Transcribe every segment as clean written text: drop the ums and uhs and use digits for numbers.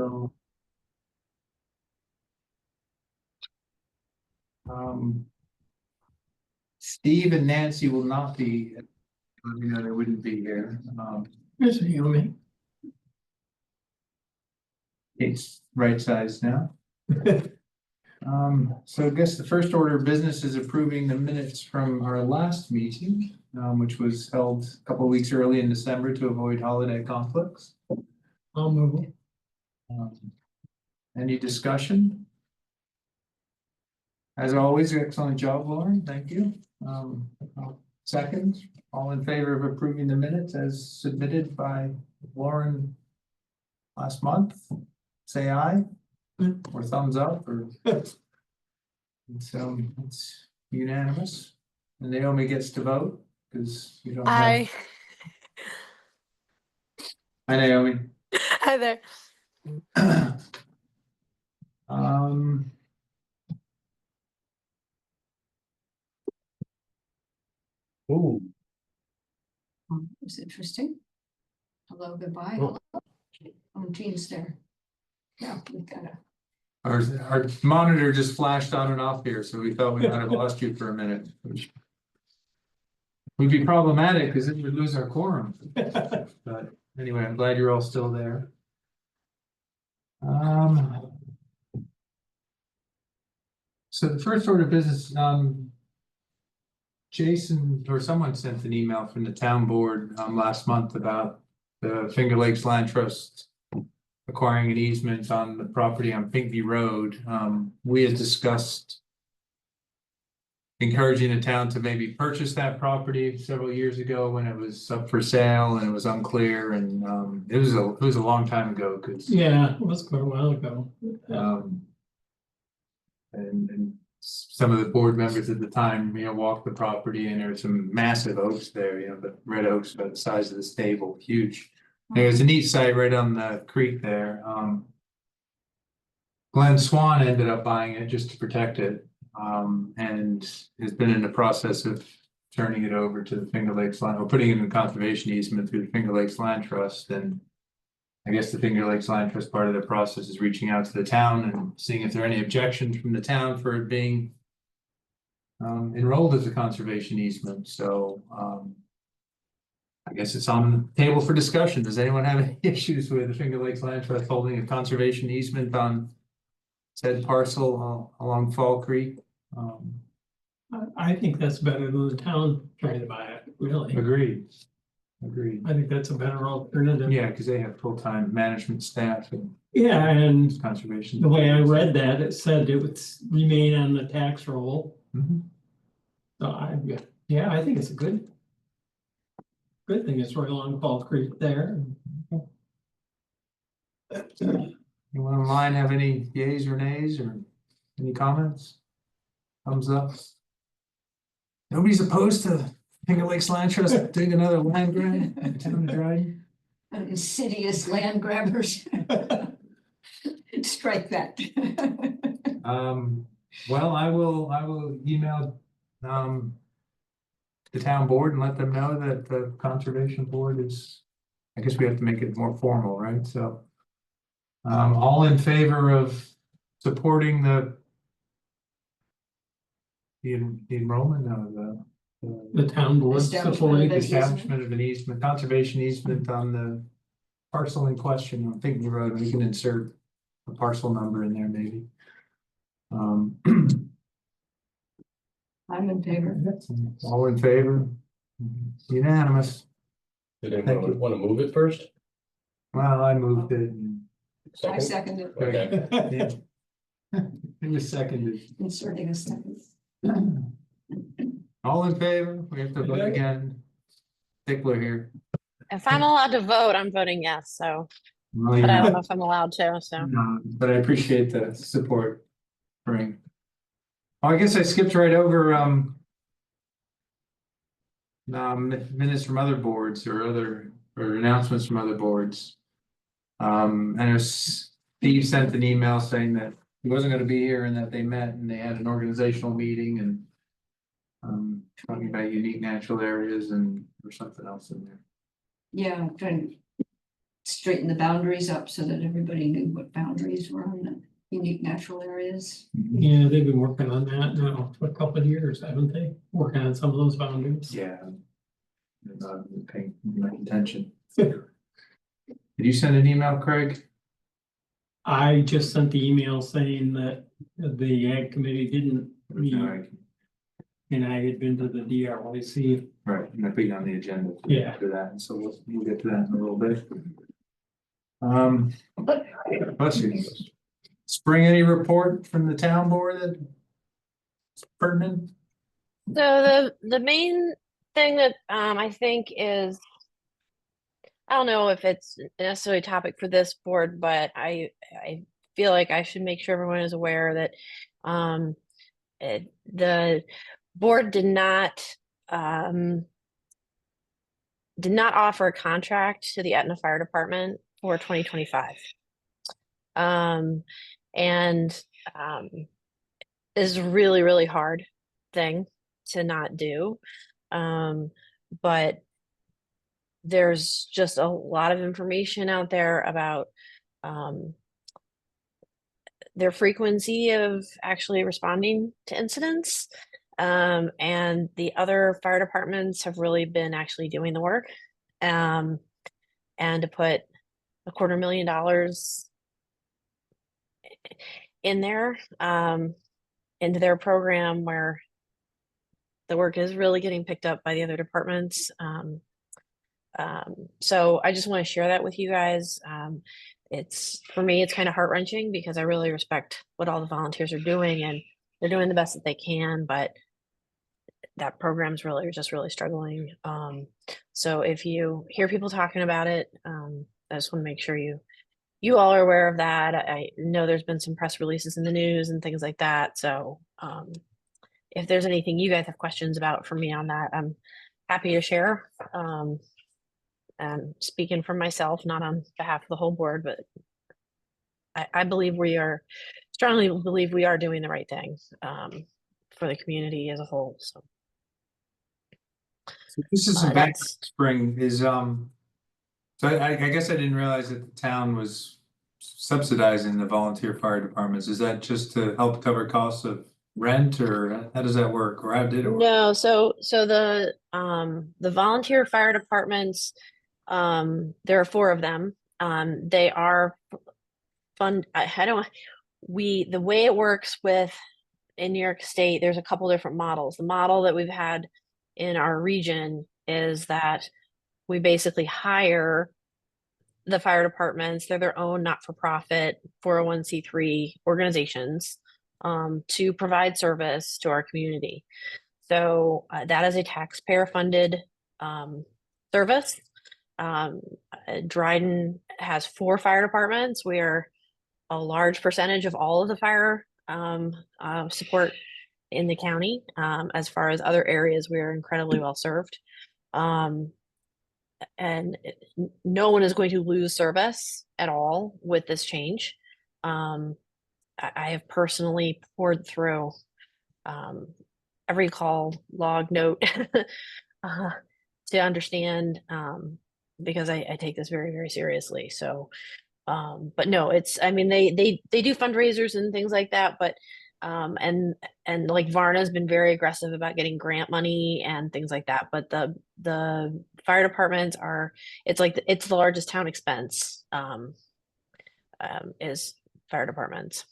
So. Steve and Nancy will not be, they wouldn't be here. Yes, Naomi. It's right size now. So I guess the first order of business is approving the minutes from our last meeting, which was held a couple of weeks early in December to avoid holiday conflicts. I'll move. Any discussion? As always, excellent job, Lauren. Thank you. Second, all in favor of approving the minutes as submitted by Lauren last month, say aye or thumbs up or. So it's unanimous. And Naomi gets to vote because you don't have. Hi. Hi, Naomi. Hi there. Um. Ooh, It's interesting. Hello, goodbye. Oh. Oh, Jean's there. Yeah, we gotta. our monitor just flashed on and off here, so we thought we might have lost you for a minute. Which would be problematic because then we'd lose our quorum. But anyway, I'm glad you're all still there. So the first order of business, Jason or someone sent an email from the town board last month about the Finger Lakes Land Trust acquiring an easement on the property on Pinckney Road. We had discussed encouraging the town to maybe purchase that property several years ago when it was up for sale and it was unclear, and it was a long time ago because Yeah, it was quite a while ago. and some of the board members at the time, walked the property and there were some massive oaks there, but red oaks about the size of the stable, huge. There was a neat site right on the creek there. Glenn Swan ended up buying it just to protect it, and has been in the process of turning it over to the Finger Lakes Land, or putting it in conservation easement through the Finger Lakes Land Trust. And I guess the Finger Lakes Land Trust part of the process is reaching out to the town and seeing if there are any objections from the town for it being enrolled as a conservation easement. So I guess it's on the table for discussion. Does anyone have any issues with the Finger Lakes Land Trust holding a conservation easement on said parcel along Fall Creek? I think that's better than the town trying to buy it, really. Agreed. I think that's a better alternative. Yeah, because they have full-time management staff and Yeah, and conservation. the way I read that, it said it would remain on the tax roll. Mhm. So I think it's a good thing. It's right along Fall Creek there. Anyone online have any yays or nays or any comments? Thumbs up? Nobody's opposed to Finger Lakes Land Trust doing another land grab in the town of Dryden? Insidious land grabbers. Strike that. Well, I will email the town board and let them know that the conservation board is, I guess we have to make it more formal, right? So all in favor of supporting the enrollment of The town board supporting the Establishment establishment of an easement, conservation easement on the parcel in question on Pinckney Road. We can insert a parcel number in there maybe. I'm in favor. All in favor? Unanimous. Did Thank you. anyone want to move it first? Well, I moved it. and- I second it. Okay. Yeah. It was seconded. Inserting a second. All in favor? We have to vote again. Stickler here. If I'm allowed to vote, I'm voting yes, so, Well, but I yeah. don't know if I'm allowed to, so. No, but I appreciate the support. Frank. Oh, I guess I skipped right over minutes from other boards or announcements from other boards. And Steve sent an email saying that he wasn't going to be here and that they met and they had an organizational meeting and talking about unique natural areas and or something else in there. Yeah, trying straighten the boundaries up so that everybody knew what boundaries were on the unique natural areas. Yeah, they've been working on that now for a couple of years, haven't they? Working on some of those boundaries. Yeah. Not paying much attention. Did you send an email, Craig? I just sent the email saying that the ag committee didn't meet, Alright, and I had been to the DRYC. right, and I put you on the agenda. Yeah. For that, so we'll get to that in a little bit. Let's see. Spring, any report from the town board that's pertinent? So the main thing that I think is, I don't know if it's necessarily a topic for this board, but I feel like I should make sure everyone is aware that the board did not offer a contract to the Etna Fire Department for 2025. And is a really, really hard thing to not do. But there's just a lot of information out there about their frequency of actually responding to incidents. And the other fire departments have really been actually doing the work. And to put $250,000 in there, into their program where the work is really getting picked up by the other departments. So I just want to share that with you guys. It's, for me, it's kind of heart-wrenching because I really respect what all the volunteers are doing, and they're doing the best that they can, but that program's really just really struggling. So if you hear people talking about it, I just want to make sure you all are aware of that. I know there's been some press releases in the news and things like that. So if there's anything you guys have questions about for me on that, I'm happy to share. And speaking for myself, not on behalf of the whole board, but I believe strongly believe we are doing the right thing for the community as a whole. So This is back that's spring is, so I guess I didn't realize that the town was subsidizing the volunteer fire departments. Is that just to help cover costs of rent, or how does that work, or how did it work? no. So the volunteer fire departments, there are 4 of them. They are the way it works in New York State, there's a couple different models. The model that we've had in our region is that we basically hire the fire departments. They're their own not-for-profit 401c3 organizations to provide service to our community. So that is a taxpayer-funded service. Dryden has 4 fire departments. We are a large percentage of all of the fire support in the county. As far as other areas, we are incredibly well served. And no one is going to lose service at all with this change. I have personally poured through every call, log, note to understand, because I take this very, very seriously. So, but no, I mean, they do fundraisers and things like that, but and like Varna's been very aggressive about getting grant money and things like that. But the fire departments it's the largest town expense, is fire departments.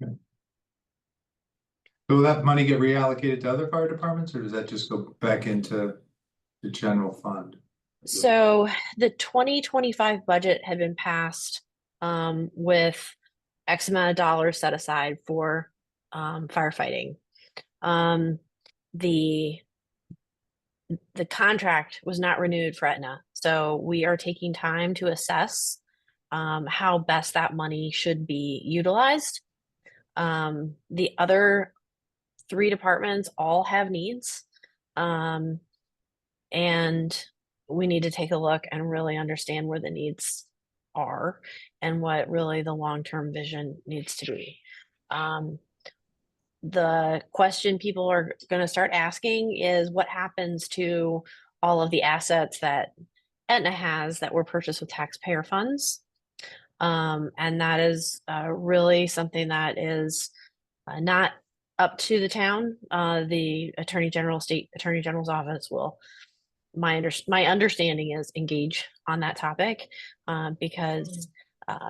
Okay. Will that money get reallocated to other fire departments, or does that just go back into the general fund? So the 2025 budget had been passed with X amount of dollars set aside for firefighting. The contract was not renewed for Aetna, so we are taking time to assess how best that money should be utilized. The other 3 departments all have needs, and we need to take a look and really understand where the needs are and what really the long-term vision needs to be. The question people are going to start asking is what happens to all of the assets that Aetna has that were purchased with taxpayer funds. And that is really something that is not up to the town. The State Attorney General's office will, my understanding is, engage on that topic, because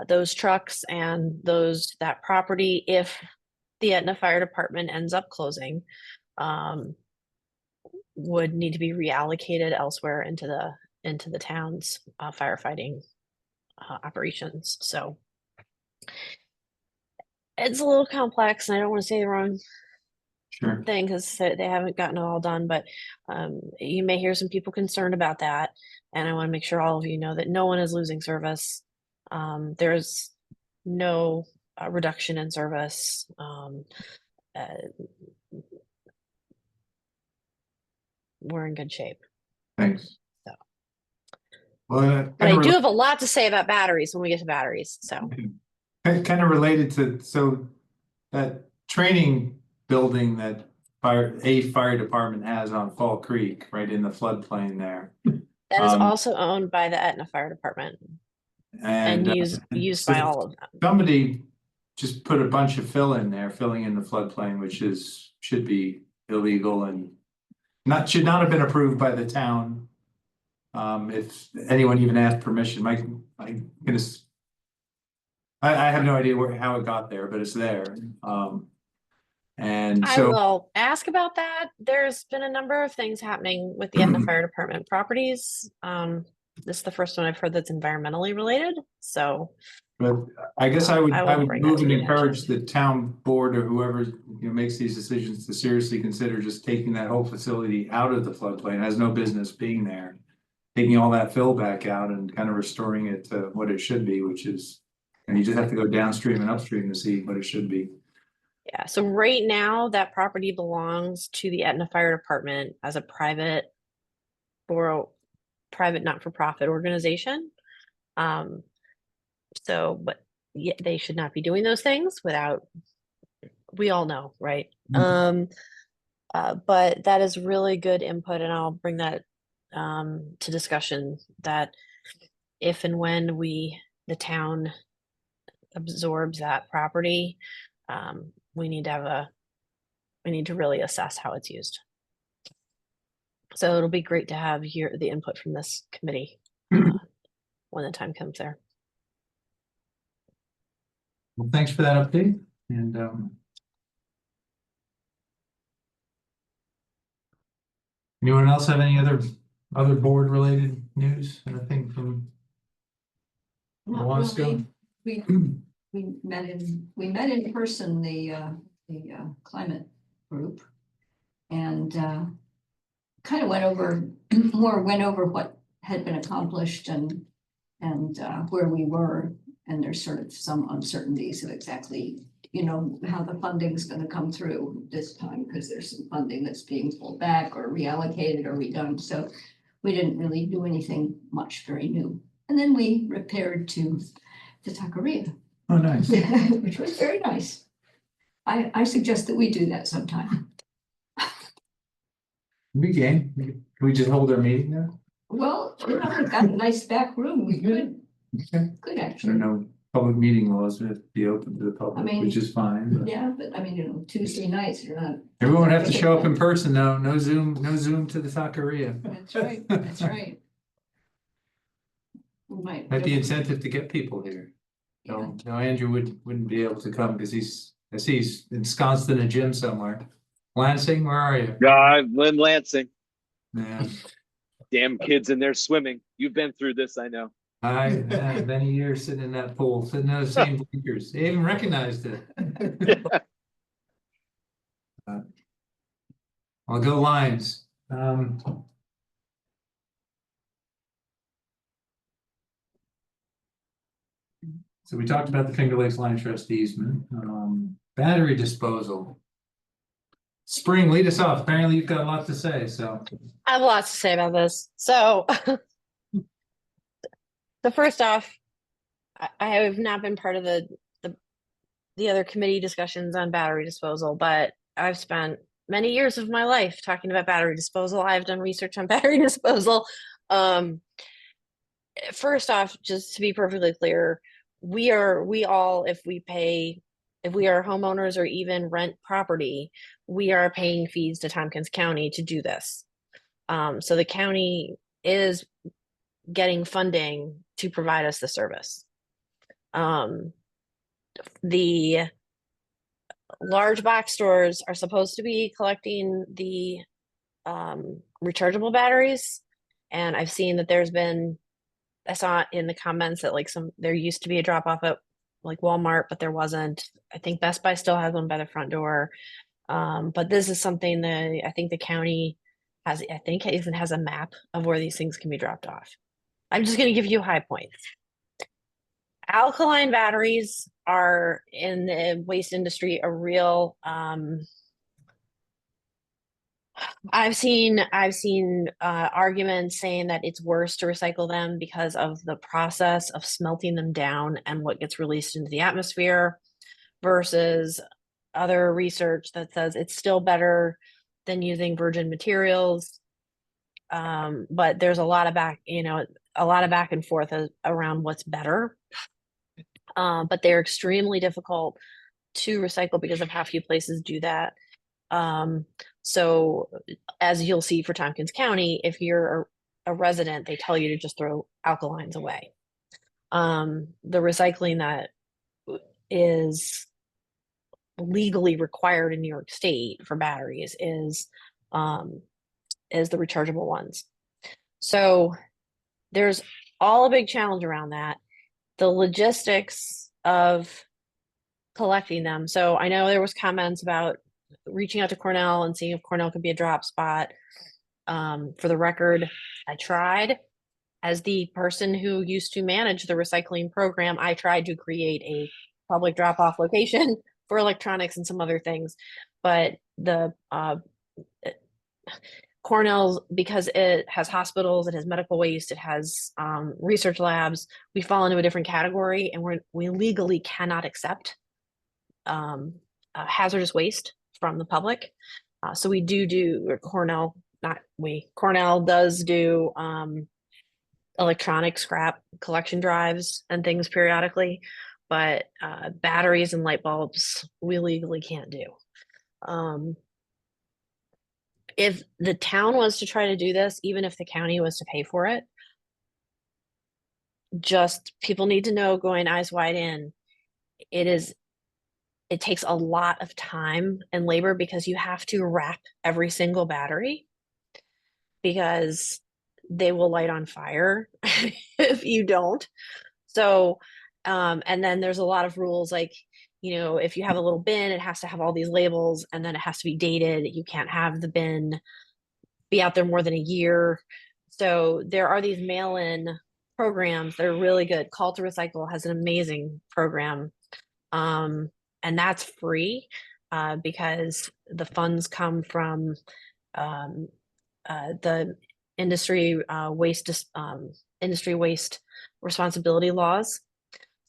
those trucks and that property, if the Etna Fire Department ends up closing, would need to be reallocated elsewhere into the town's firefighting operations. So it's a little complex, and I don't want to say the wrong Sure. thing because they haven't gotten it all done, but you may hear some people concerned about that, and I want to make sure all of you know that no one is losing service. There's no reduction in service. We're in good shape. Thanks. So. Well, But I do have a lot to say about batteries when we get to batteries, so. kind of related to, so that training building that fire department has on Fall Creek, right in the floodplain there. That is also owned by the Etna Fire Department and used by all of them. Somebody just put a bunch of fill in there, filling in the floodplain, which should be illegal and should not have been approved by the town. If anyone even asked permission, I have no idea how it got there, but it's there. And I so will ask about that. There's been a number of things happening with the Etna Fire Department properties. This is the first one I've heard that's environmentally related, so. but I guess I would bring move that to and your encourage attention. the town board or whoever makes these decisions to seriously consider just taking that whole facility out of the floodplain. It has no business being there. Taking all that fill back out and kind of restoring it to what it should be, which is, and you just have to go downstream and upstream to see what it should be. Yeah, so right now that property belongs to the Etna Fire Department as a private not-for-profit organization. So, but yeah, they should not be doing those things without, we all know, right? But that is really good input, and I'll bring that to discussion, that if and when the town absorbs that property, we need to really assess how it's used. So it'll be great to have the input from this committee when the time comes there. Well, thanks for that update. And anyone else have any other board related news? Anything from Not Wasco? really. We met in person, the climate group. And kind of went over what had been accomplished and where we were. And there's sort of some uncertainties of exactly, how the funding's going to come through this time, because there's some funding that's being pulled back or reallocated or redone. So we didn't really do anything much very new. And then we repaired to Taqueria. Oh, nice. Which was very nice. I suggest that we do that sometime. We game. Can we just hold our meeting there? Well, we've got a nice back room. We could Okay. Good, There are actually. no public meeting laws that have to be open to the public, I mean, which is fine. But Yeah, but I mean, Tuesday nights are not. everyone would have to show up in person though. No Zoom to the Taqueria. That's right, that's right. We might. Might be incentive to get people here. Yeah. No, Andrew wouldn't be able to come because I see he's ensconced in a gym somewhere. Lansing, where are you? Lynn Lansing, Man, damn kids in there swimming. You've been through this, I know. many years sitting in that pool, sitting in the same bleachers. They even recognized it. I'll go Lions. So we talked about the Finger Lakes Line Trust easement, battery disposal. Spring, lead us off. Apparently you've got a lot to say, so. I have lots to say about this. So, first off, I have not been part of the other committee discussions on battery disposal, but I've spent many years of my life talking about battery disposal. I've done research on battery disposal. First off, just to be perfectly clear, we all, if we are homeowners or even rent property, we are paying fees to Tompkins County to do this. So the county is getting funding to provide us the service. The large box stores are supposed to be collecting the rechargeable batteries, and I've seen that I saw in the comments that like there used to be a drop off at like Walmart, but there wasn't. I think Best Buy still has one by the front door. But this is something that I think the county has, I think it even has a map of where these things can be dropped off. I'm just going to give you high points. Alkaline batteries are in the waste industry a real I've seen arguments saying that it's worse to recycle them because of the process of smelting them down and what gets released into the atmosphere versus other research that says it's still better than using virgin materials. But there's a lot of back and forth around what's better. But they're extremely difficult to recycle because of how few places do that. So as you'll see for Tompkins County, if you're a resident, they tell you to just throw alkalines away. The recycling that is legally required in New York State for batteries is the rechargeable ones. So there's all a big challenge around that. The logistics of collecting them. So I know there was comments about reaching out to Cornell and seeing if Cornell could be a drop spot. For the record, I tried. As the person who used to manage the recycling program, I tried to create a public drop-off location for electronics and some other things. But the Cornell's, because it has hospitals, it has medical waste, it has research labs, we fall into a different category, and we legally cannot accept hazardous waste from the public. So we do Cornell, not we, Cornell does do electronic scrap collection drives and things periodically, but batteries and light bulbs we legally can't do. If the town was to try to do this, even if the county was to pay for it, just people need to know, going eyes wide in, it takes a lot of time and labor because you have to wrap every single battery because they will light on fire if you don't. So, and then there's a lot of rules like, if you have a little bin, it has to have all these labels and then it has to be dated. You can't have the bin be out there more than a year. So there are these mail-in programs that are really good. Call to Recycle has an amazing program. And that's free because the funds come from the industry waste responsibility laws.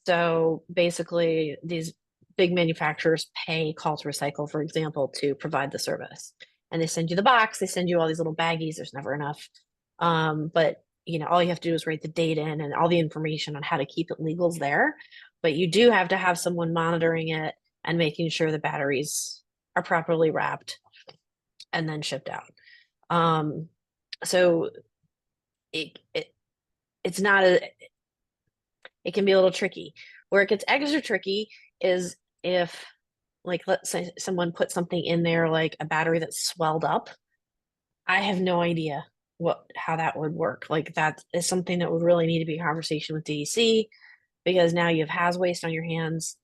So basically, these big manufacturers pay Call to Recycle, for example, to provide the service. And they send you the box, they send you all these little baggies, there's never enough. But all you have to do is write the date in and all the information on how to keep it legal is there. But you do have to have someone monitoring it and making sure the batteries are properly wrapped and then shipped out. So it's not it can be a little tricky. Where it gets extra tricky is if, like, let's say someone put something in there, like a battery that's swelled up. I have no idea how that would work. Like, that is something that would really need to be a conversation with DEC, because now you have haz waste on your hands.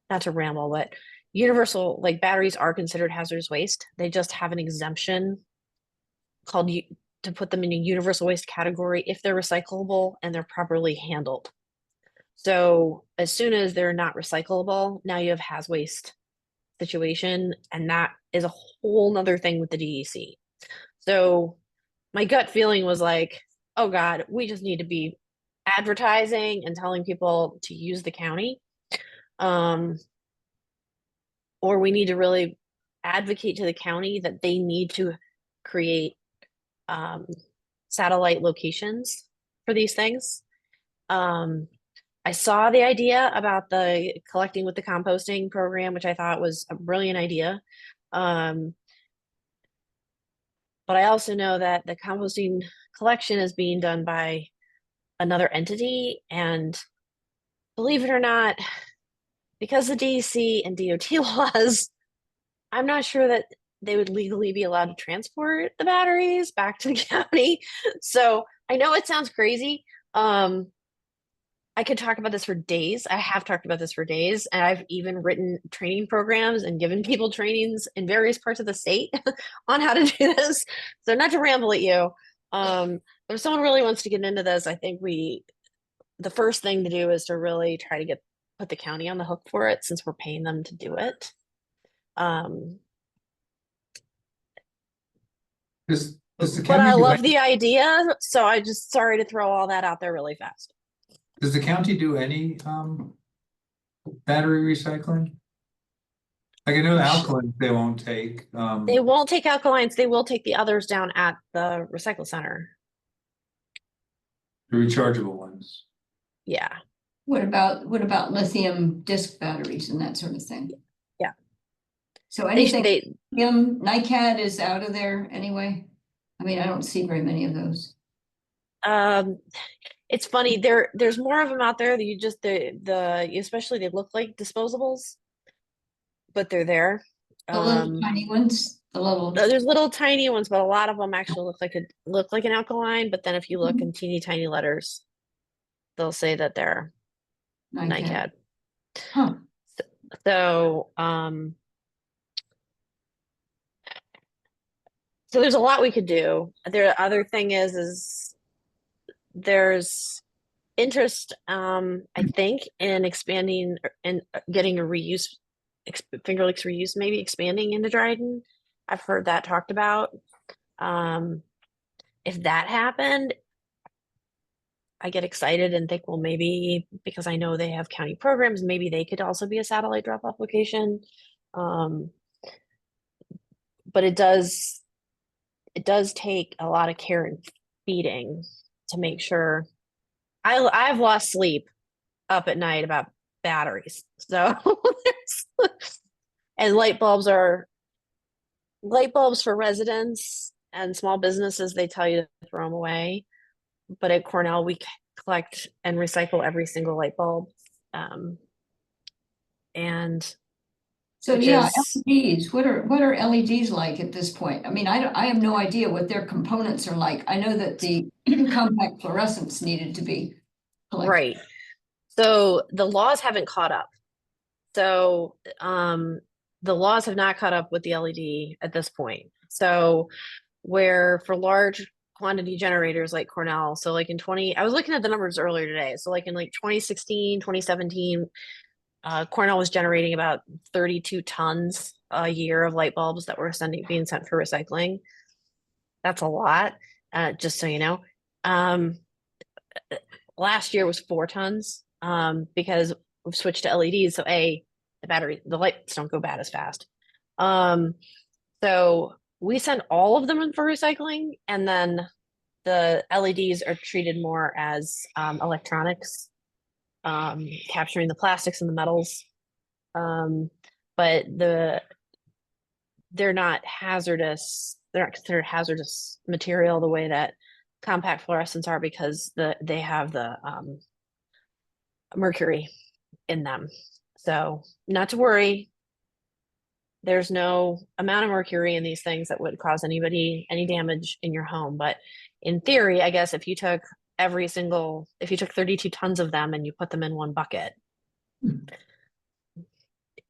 Not to ramble, but universal, like, batteries are considered hazardous waste. They just have an exemption called to put them in a universal waste category if they're recyclable and they're properly handled. So as soon as they're not recyclable, now you have haz waste situation, and that is a whole nother thing with the DEC. So my gut feeling was like, oh God, we just need to be advertising and telling people to use the county. Or we need to really advocate to the county that they need to create satellite locations for these things. I saw the idea about the collecting with the composting program, which I thought was a brilliant idea. Um, but I also know that the composting collection is being done by another entity, and believe it or not, because the DEC and DOT laws, I'm not sure that they would legally be allowed to transport the batteries back to the county. So I know it sounds crazy. I could talk about this for days. I have talked about this for days, and I've even written training programs and given people trainings in various parts of the state on how to do this. So not to ramble at you. But if someone really wants to get into this, I think the first thing to do is to really try to put the county on the hook for it, since we're paying them to do it. Does the But I county do love any, the idea, so I just sorry to throw all that out there really fast. does the county do any battery recycling? Like I know the alkaline they won't take, They won't take alkalines, they will take the others down at the recycle center. the rechargeable ones. Yeah, What about lithium disc batteries and that sort of thing? Yeah. So they, anything, they, NiCad is out of there anyway? I mean, I don't see very many of those. it's funny, there's more of them out there that you just, especially they look like disposables, but they're there. The little tiny ones, the little. There's little tiny ones, but a lot of them actually look like an alkaline, but then if you look Mhm. in teeny tiny letters, they'll say that they're NiCad. Huh. So, so there's a lot we could do. The other thing is there's interest, I think, in expanding and getting a reuse, Finger Lakes reuse, maybe expanding into Dryden. I've heard that talked about. If that happened, I get excited and think, well, maybe because I know they have county programs, maybe they could also be a satellite drop-off location. But it does take a lot of care and feeding to make sure. I've lost sleep up at night about batteries. So and light bulbs for residents and small businesses, they tell you to throw them away. But at Cornell, we collect and recycle every single light bulb. And So which yeah, is- LEDs, what are LEDs like at this point? I mean, I have no idea what their components are like. I know that the compact fluorescents needed to be collected. right. So the laws haven't caught up. So the laws have not caught up with the LED at this point. So where for large quantity generators like Cornell, so like I was looking at the numbers earlier today. So like in like 2016, 2017, Cornell was generating about 32 tons a year of light bulbs that were being sent for recycling. That's a lot, just so you know. Last year was 4 tons because we've switched to LEDs. So the lights don't go bad as fast. So we send all of them in for recycling, and then the LEDs are treated more as electronics, capturing the plastics and the metals. But they're not hazardous. They're not considered hazardous material the way that compact fluorescents are, because they have the mercury in them. So not to worry. There's no amount of mercury in these things that would cause anybody any damage in your home. But in theory, I guess if you took 32 tons of them and you put them in one bucket,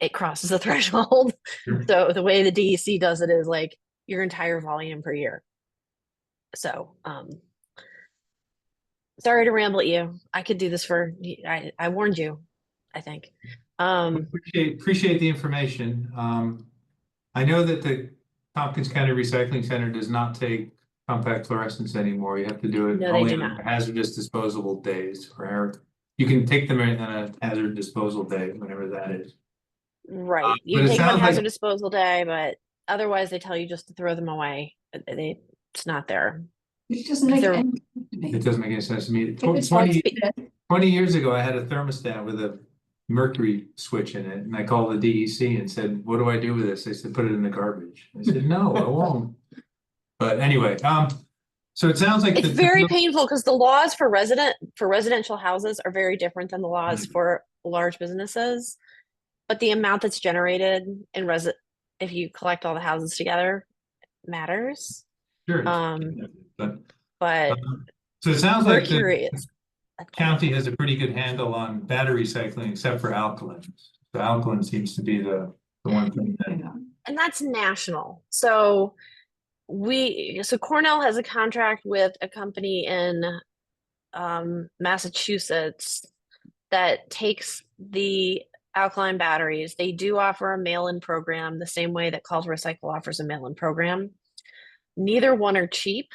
it crosses the threshold. Sure. So the way the DEC does it is like your entire volume per year. So, sorry to ramble at you. I could do this I warned you, I think. Appreciate the information. I know that the Tompkins County Recycling Center does not take compact fluorescents anymore. You have to do it No, they only do on not. hazardous disposable days, or you can take them in on a hazard disposal day, whenever that is. Right. You but it can take them on sounds like- hazard disposal day, but otherwise they tell you just to throw them away. It's not there. Which doesn't make They're- any sense to me. It doesn't make any sense to me. If it's 20, like 20 years ago, I had a thermostat with a mercury switch in it, and I called the DEC and said, "What do I do with this?" They said, "Put it in the garbage." I said, "No, I won't." But anyway, so it sounds like It's very painful because the laws for residential houses are very different than the laws for large businesses. But the amount that's generated in if you collect all the houses together matters. Sure. But So it sounds like the mercury is county has a pretty good handle on battery recycling, except for alkaline. The alkaline seems to be the one thing that. and that's national. So Cornell has a contract with a company in Massachusetts that takes the alkaline batteries. They do offer a mail-in program the same way that Call to Recycle offers a mail-in program. Neither one are cheap.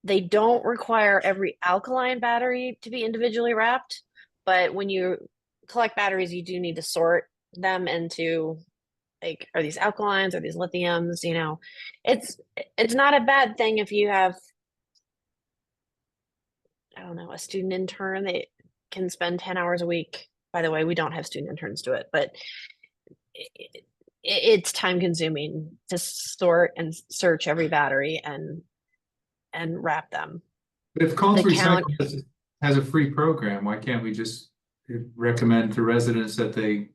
They don't require every alkaline battery to be individually wrapped, but when you collect batteries, you do need to sort them into, like, are these alkalines, are these lithiums? You know, it's not a bad thing if you have, I don't know, a student intern that can spend 10 hours a week. By the way, we don't have student interns do it, but it's time consuming to sort and search every battery and wrap them. If Call to The Recycle has a free program, why can't we just recommend to residents that they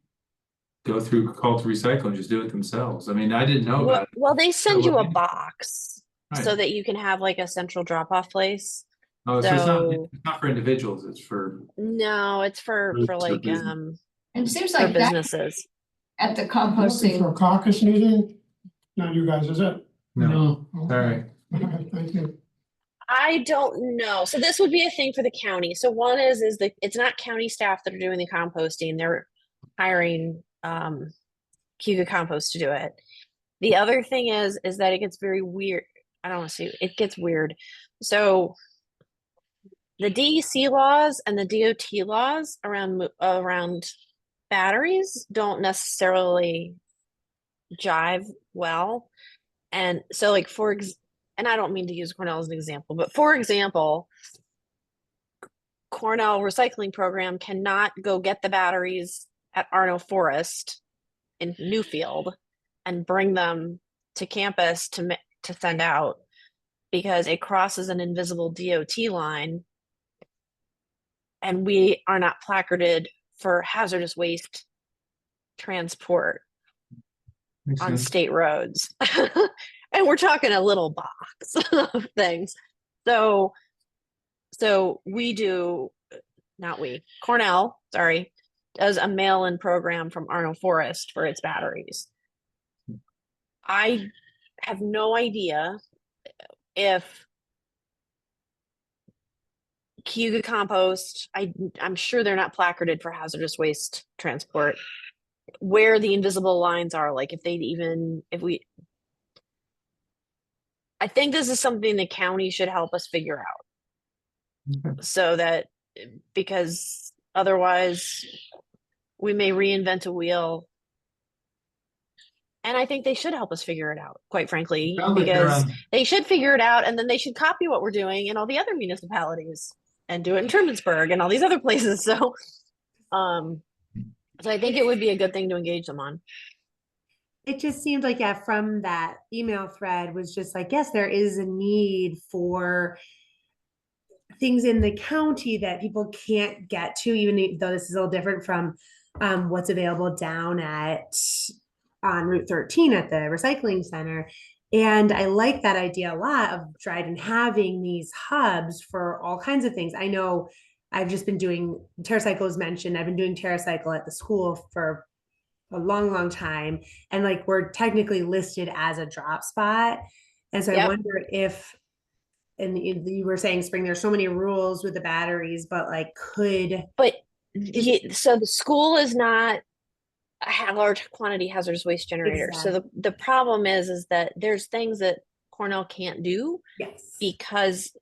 go through Call to Recycle and just do it themselves? I mean, I didn't know about it. Well, they send you a Right. box so that you can have like a central drop-off place. Oh, so So it's not for individuals, it's for. no, it's for Groups or like business. And it seems for like that businesses. at the Looking composting, for a caucus meeting? Not you guys, is it? No, No, all right. Okay, thank you. I don't know. So this would be a thing for the county. So one is that it's not county staff that are doing the composting. They're hiring Cuga Compost to do it. The other thing is that it gets very weird. I don't want to say it gets weird. So the DEC laws and the DOT laws around batteries don't necessarily jive well. And so, like, and I don't mean to use Cornell as an example, but for example, Cornell recycling program cannot go get the batteries at Arno Forest in Newfield and bring them to campus to send out because it crosses an invisible DOT line, and we are not placarded for hazardous waste transport Makes on sense. state roads. And we're talking a little box of things. So Cornell, sorry, does a mail-in program from Arno Forest for its batteries. I have no idea if Cuga Compost, I'm sure they're not placarded for hazardous waste transport, where the invisible lines are, like I think this is something the county should help us figure out. Okay. So that, because otherwise we may reinvent a wheel. And I think they should help us figure it out, quite frankly, Sounds like they're because on- they should figure it out and then they should copy what we're doing in all the other municipalities and do it in Trumansburg and all these other places. So I think it would be a good thing to engage them on. It just seemed like, yeah, from that email thread was just like, yes, there is a need for things in the county that people can't get to, even though this is a little different from what's available down on Route 13 at the recycling center. And I like that idea a lot of Dryden having these hubs for all kinds of things. I know I've just been doing TerraCycle as mentioned. I've been doing TerraCycle at the school for a long, long time. And like, we're technically listed as a drop spot. And so I Yep. wonder if, and you were saying, Spring, there's so many rules with the batteries, but like, But so the school is not a large quantity hazardous waste generator. So the problem is that there's things that Cornell can't do yes, because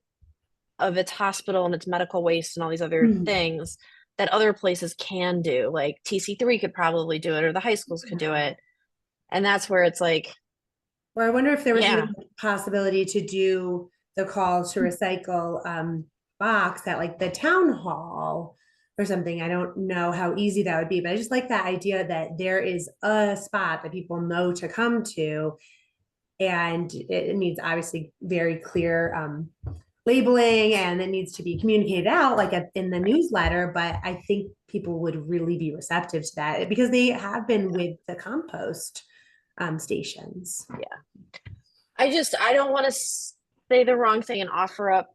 of its hospital and its medical waste and all these other things that other places can do. Like TC3 could probably do it, or the high schools could do it. And that's where it's like, or I wonder if there was Yeah. even a possibility to do the call to recycle box at like the town hall or something. I don't know how easy that would be, but I just like that idea that there is a spot that people know to come to. And it needs obviously very clear labeling, and it needs to be communicated out like in the newsletter. But I think people would really be receptive to that because they have been with the compost stations. I don't want to say the wrong thing and offer up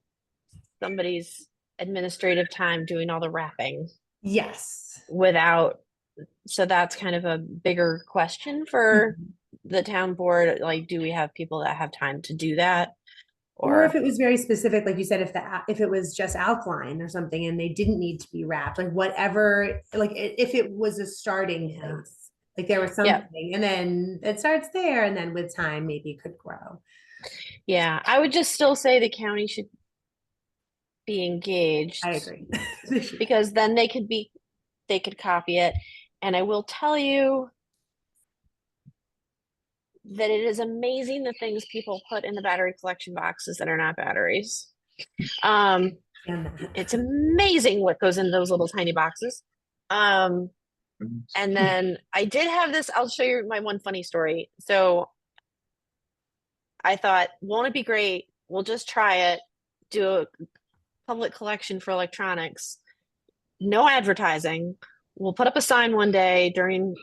somebody's administrative time doing all the wrapping Yes. without, so that's kind of a bigger question for the town board. Like, do we have people that have time to do that? Or if it was very specific, like you said, if it was just alkaline or something and they didn't need to be wrapped, like whatever, like if it was a starting place, like there was something, and then it starts there, and then with time maybe it could grow. Yeah, I would just still say the county should be engaged. I agree. Because then they could copy it. And I will tell you that it is amazing the things people put in the battery collection boxes that are not batteries. It's amazing what goes in those little tiny boxes. And then I did have this, I'll show you my one funny story. So I thought, won't it be great? We'll just try it, do a public collection for electronics, no advertising. We'll put up a sign one day during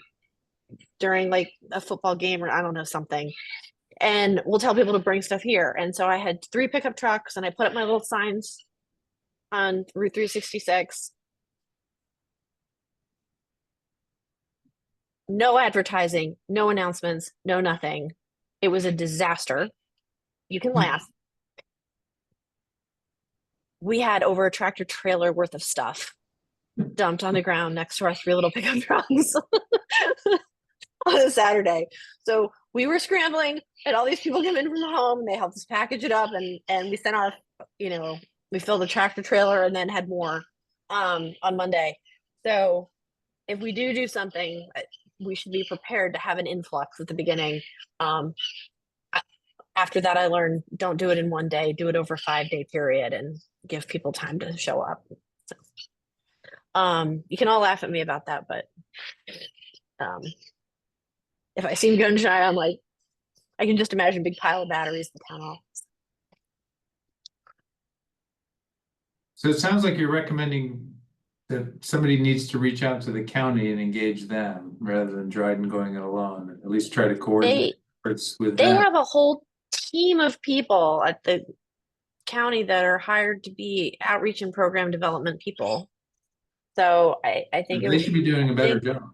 like a football game or I don't know, something. And we'll tell people to bring stuff here. And so I had 3 pickup trucks and I put up my little signs on Route 366. No advertising, no announcements, no nothing. It was a disaster. You can laugh. We had over a tractor trailer worth of stuff dumped on the ground next to our 3 little pickup trucks on a Saturday. So we were scrambling, and all these people come in from home. They helped us package it up, and we sent our, we filled the tractor trailer and then had more on Monday. So if we do something, we should be prepared to have an influx at the beginning. After that, I learned don't do it in one day, do it over a 5-day period and give people time to show up. So, you can all laugh at me about that, but if I seem gun shy, I'm like, I can just imagine a big pile of batteries in the town hall. So it sounds like you're recommending that somebody needs to reach out to the county and engage them rather than Dryden going it alone. At least try to coordinate efforts with They them. have a whole team of people at the county that are hired to be outreach and program development people. So I think They should be doing a better job.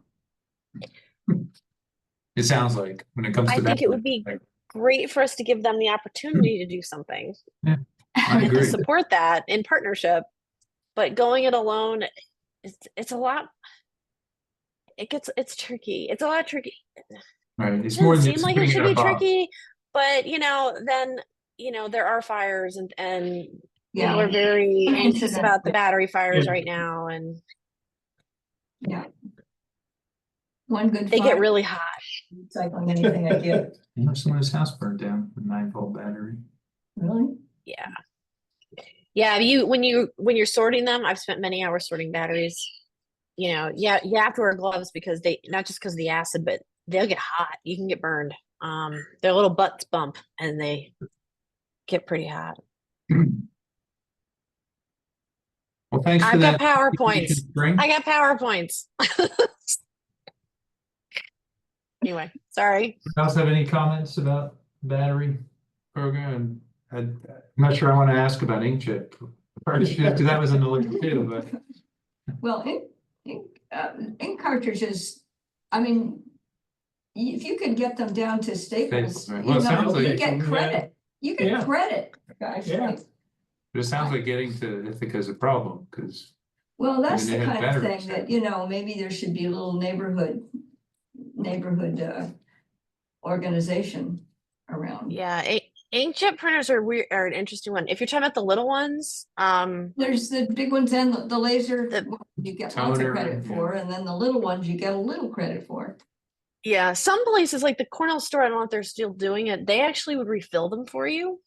It sounds like when it comes to I think it would be great for us to give them the opportunity to do something. Yeah, I To agree. support that in partnership, but going it alone, it's a lot. It's tricky. It's a lot tricky. Right. It's It more doesn't than seem like it should be tricky, but then there are fires and people are very anxious about the battery fires right now, and Yeah. One good. they get really hot. Recycling anything I get. Someone's house burned down with a 9-volt battery. Really? Yeah. When you're sorting them, I've spent many hours sorting batteries. You have to wear gloves because not just because of the acid, but they'll get hot. You can get burned. Their little butts bump and they get pretty hot. Well, thanks for I've that. got PowerPoints. I got PowerPoints. Anyway, sorry. Else have any comments about battery program? I'm not sure I want to ask about inkjet. Because that was in the look too, but Well, ink cartridges, I mean, if you could get them down to Staples, Staples, right. Well, it sounds you like- get credit. You Yeah. get credit, guys. Yeah. like- it sounds like getting to Ithaca is a problem because Well, that's mean, the they have kind of batteries. thing that, maybe there should be a little neighborhood organization around. Yeah, inkjet printers are weird, are an interesting one. If you're talking about the little ones, There's the big ones and the laser, The- you get lots of Toner, credit yeah. for, and then the little ones you get a little credit for. yeah, some places like the Cornell store, I don't know if they're still doing it. They actually would refill them for you.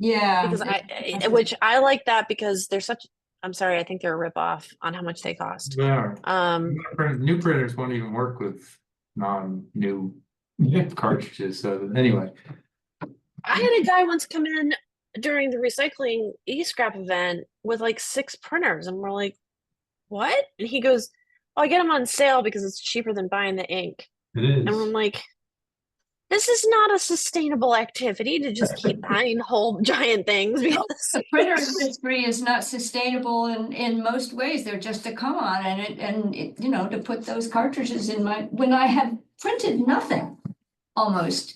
Yeah. Because which I like that because they're such, I'm sorry, I think they're a ripoff on how much they cost. They are. Um, New printers won't even work with non-new Yeah. cartridges, so anyway. I had a guy once come in during the recycling e-scrap event with like 6 printers, and we're like, what? And he goes, oh, I get them on sale because it's cheaper than buying the ink. It And I'm is. like, this is not a sustainable activity to just keep buying whole giant things because The printer industry is not sustainable in most ways. They're just a come on and it, you know, to put those cartridges in when I have printed nothing almost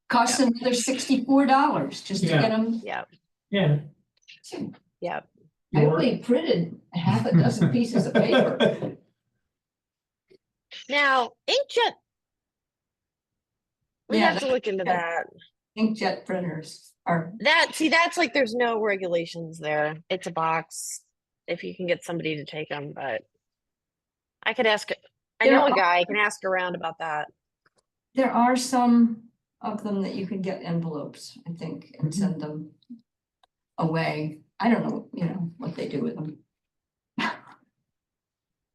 costs another $64 just to Yeah. get them. yeah, Yeah. yeah. I only printed half a dozen pieces of paper. Now, inkjet, we Yeah, have to look into yeah. that. Inkjet printers are, That's like there's no regulations there. It's a box if you can get somebody to take them, but I could ask, I know a guy, I can ask around about that. there are some of them that you can get envelopes, I think, and send them away. I don't know, you know, what they do with them.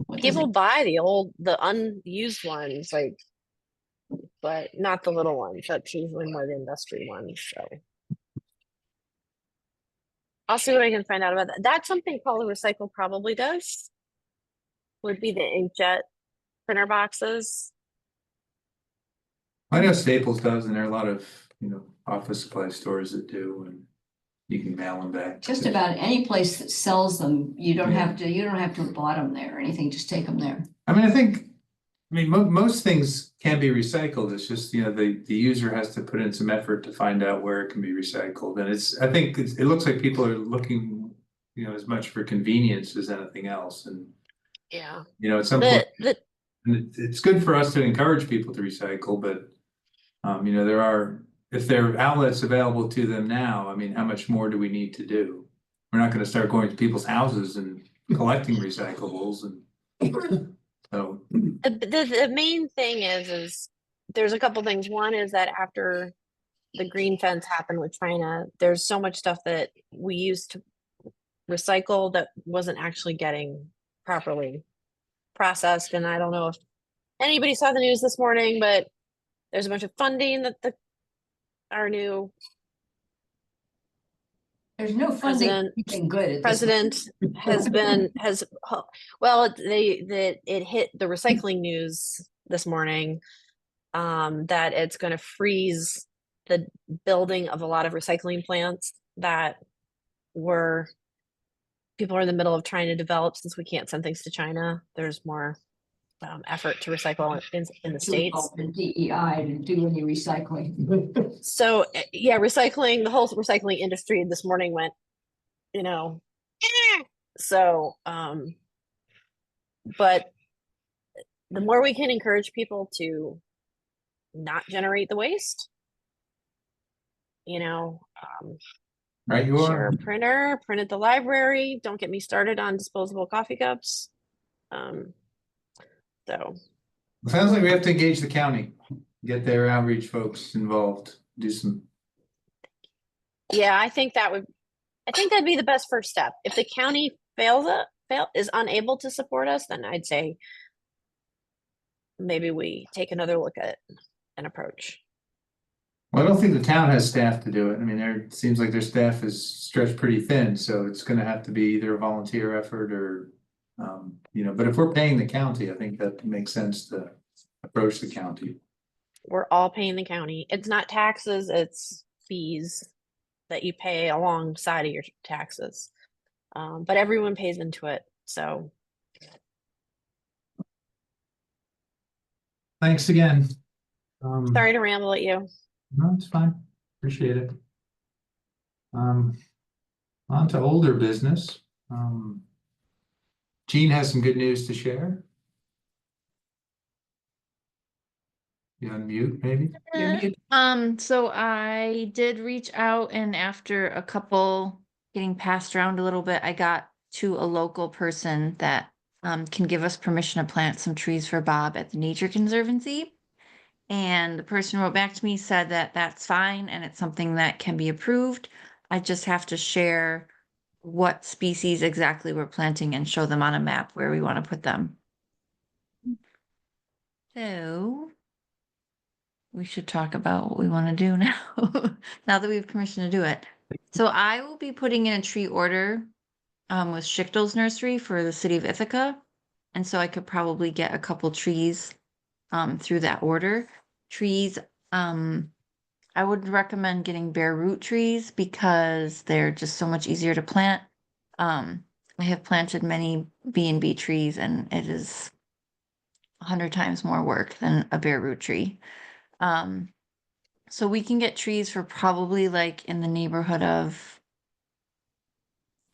What does People it- buy the unused ones, like, but not the little ones. That's usually more the industry ones, so. I'll see what I can find out about that. That's something Polar Recycle probably does. Would be the inkjet printer boxes. I know Staples does, and there are a lot of, office supply stores that do, and you can mail them back. Just about any place that sells them, you don't Yeah. have to have bought them there or anything, just take them there. Most things can be recycled. It's just, the user has to put in some effort to find out where it can be recycled. And it looks like people are looking, as much for convenience as anything else. And, Yeah. at some point, The and it's good for us to encourage people to recycle, but, if there are outlets available to them now, how much more do we need to do? We're not gonna start going to people's houses and collecting recyclables and so. the main thing is there's a couple things. One is that after the green fence happened with China, there's so much stuff that we used to recycle that wasn't actually getting properly processed. And I don't know if anybody saw the news this morning, but there's a bunch of funding that our new There's no funding, for President- anything good at this president point. it hit the recycling news this morning, that it's going to freeze the building of a lot of recycling plants that people are in the middle of trying to develop. Since we can't send things to China, there's more effort to recycle in the States. And DEI to do any recycling. So yeah, the whole recycling industry this morning went, so, but the more we can encourage people to not generate the waste, Right, you share are. a printer, print at the library. Don't get me started on disposable coffee cups. So It sounds like we have to engage the county, get their outreach folks involved, do some. yeah, I think that'd be the best first step. If the county is unable to support us, then I'd say maybe we take another look at an approach. Well, I don't think the town has staff to do it. It seems like their staff is stretched pretty thin, so it's gonna have to be either a volunteer effort or, but if we're paying the county, I think that makes sense to approach the county. We're all paying the county. It's not taxes, it's fees that you pay alongside of your taxes. But everyone pays into it, so. Thanks again. Sorry to ramble at you. No, it's fine. Appreciate it. On to older business. Jean has some good news to share. You unmute, maybe? So I did reach out, and after a couple getting passed around a little bit, I got to a local person that can give us permission to plant some trees for Bob at the Nature Conservancy. And the person wrote back to me, said that that's fine and it's something that can be approved. I just have to share what species exactly we're planting and show them on a map where we want to put them. So we should talk about what we want to do now, now that we have permission to do it. So I will be putting in a tree order with Schichtel's Nursery for the city of Ithaca. And so I could probably get a couple trees through that order. Trees, I would recommend getting bare root trees because they're just so much easier to plant. I have planted many B&B trees and it is 100 times more work than a bare root tree. So we can get trees for probably like in the neighborhood of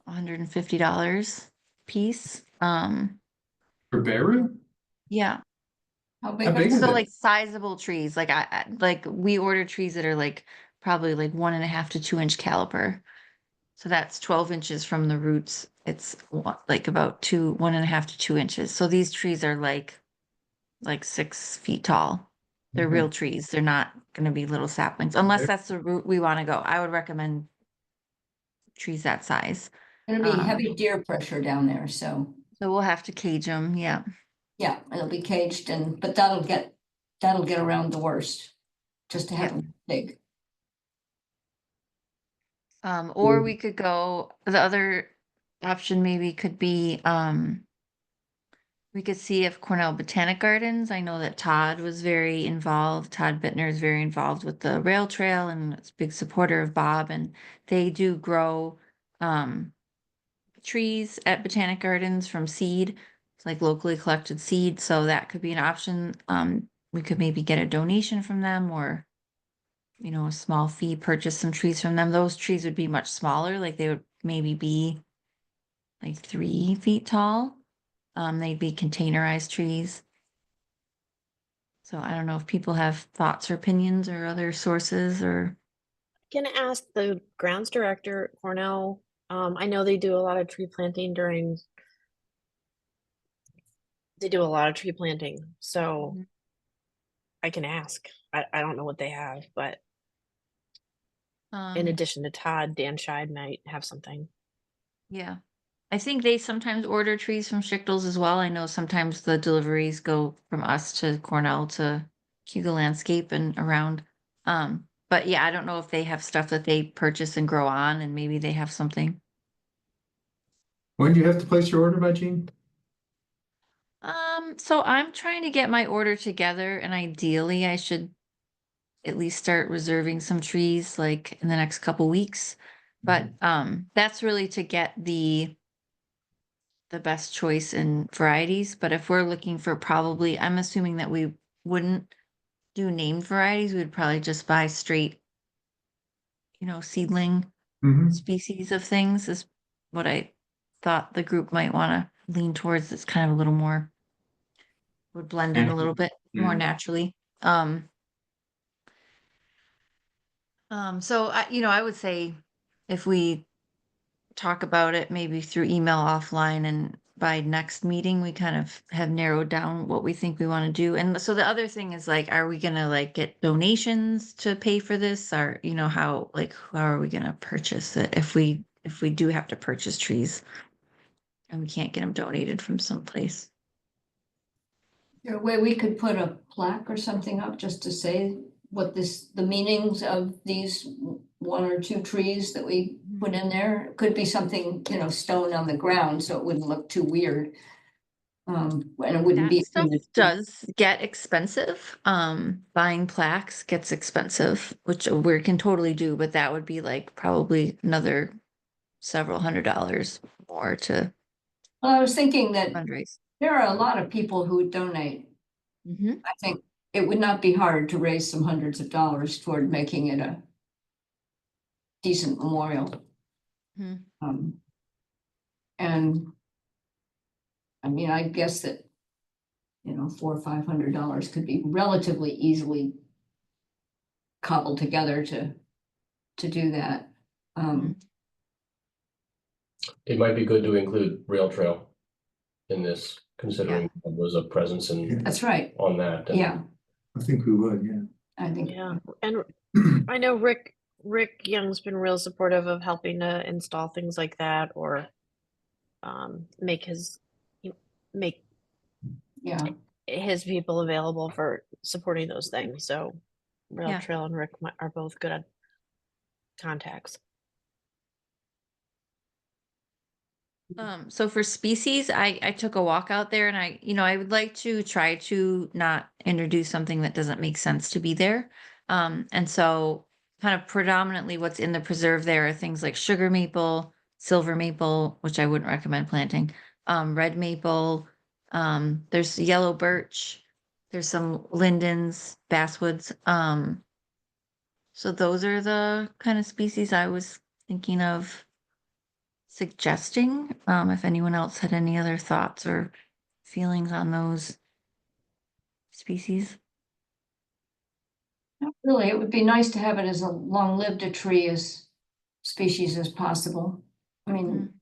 $150 piece. For Beirut? Yeah. How How big big are is So it? like sizable trees, like like we order trees that are like probably like 1.5 to 2 inch caliper. So that's 12 inches from the roots. It's like about 1.5 to 2 inches. So these trees are like 6 feet tall. They're Okay. real trees. They're not going to be little saplings, unless that's the route we want to go. I would recommend trees that size. It'll be heavy deer pressure down there, so, So we'll have to cage them. Yeah. yeah, it'll be caged and, but that'll get around the worst. Just to have them big. Or we could go, the other option maybe could be, we could see if Cornell Botanic Gardens, I know that Todd was very involved. Todd Bittner is very involved with the rail trail and is a big supporter of Bob, and they do grow trees at Botanic Gardens from seed. It's like locally collected seed, so that could be an option. We could maybe get a donation from them or, you know, a small fee, purchase some trees from them. Those trees would be much smaller, like they would maybe be like 3 feet tall. They'd be containerized trees. So I don't know if people have thoughts or opinions or other sources or. Can ask the grounds director at Cornell. I know they do a lot of tree planting during. They do a lot of tree planting, so Mhm. I can ask. I don't know what they have, but in Um, addition to Todd, Dan Scheid might have something. yeah. I think they sometimes order trees from Schichtel's as well. I know sometimes the deliveries go from us to Cornell to Hugo Landscape and around. But yeah, I don't know if they have stuff that they purchase and grow on, and maybe they have something. When do you have to place your order by, Gene? So I'm trying to get my order together, and ideally I should at least start reserving some trees like in the next couple weeks. But that's really to get the best choice in varieties. But if we're looking for probably, I'm assuming that we wouldn't do named varieties. We'd probably just buy straight, you know, seedling Mhm. species of things is what I thought the group might want to lean towards. It's kind of a little more, would blend in a little bit more Mm. naturally. So I, you know, I would say if we talk about it maybe through email offline and by next meeting, we kind of have narrowed down what we think we want to do. And so the other thing is like, are we gonna like get donations to pay for this? Or, you know, how are we gonna purchase it if we do have to purchase trees and we can't get them donated from someplace? Is there a way we could put a plaque or something up just to say what the meanings of these one or two trees that we put in there? It could be something, you know, stone on the ground, so it wouldn't look too weird. And it wouldn't That be. stuff does get expensive. Buying plaques gets expensive, which we can totally do, but that would be like probably another several $100s more to Well, I was thinking that fundraise. there are a lot of people who donate. Mhm. I think it would not be hard to raise some hundreds of dollars toward making it a decent memorial. Mhm. And I mean, I guess that, you know, $400 or $500 could be relatively easily cobbled together to do that. It might be good to include rail trail in this, considering there was a presence in That's right. on that. And Yeah, I think we would, yeah. I think. Yeah, and I know Rick Young's been real supportive of helping to install things like that or make make Yeah, his people available for supporting those things. So Rail Yeah. Trail and Rick are both good contacts. So for species, I took a walk out there and I would like to try to not introduce something that doesn't make sense to be there. And so kind of predominantly what's in the preserve there are things like sugar maple, silver maple, which I wouldn't recommend planting, red maple, there's yellow birch, there's some lindens, basswoods. So those are the kind of species I was thinking of suggesting, if anyone else had any other thoughts or feelings on those species. not really. It would be nice to have it as a long-lived a tree as species as possible. I mean,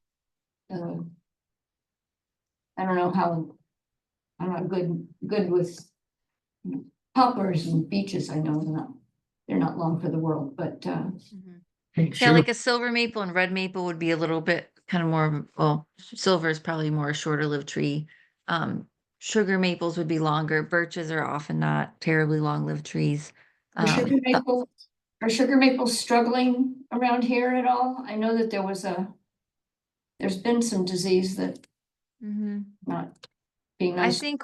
I don't know how, I'm not good with poplars and beeches. I know they're not long for the world, but Yeah, like a silver maple and red maple would be a little bit kind of more, well, silver is probably more a shorter lived tree. Sugar maples would be longer. Birches are often not terribly long lived trees. are sugar maples struggling around here at all? I know that there's been some disease that Mhm. not being I nice. think,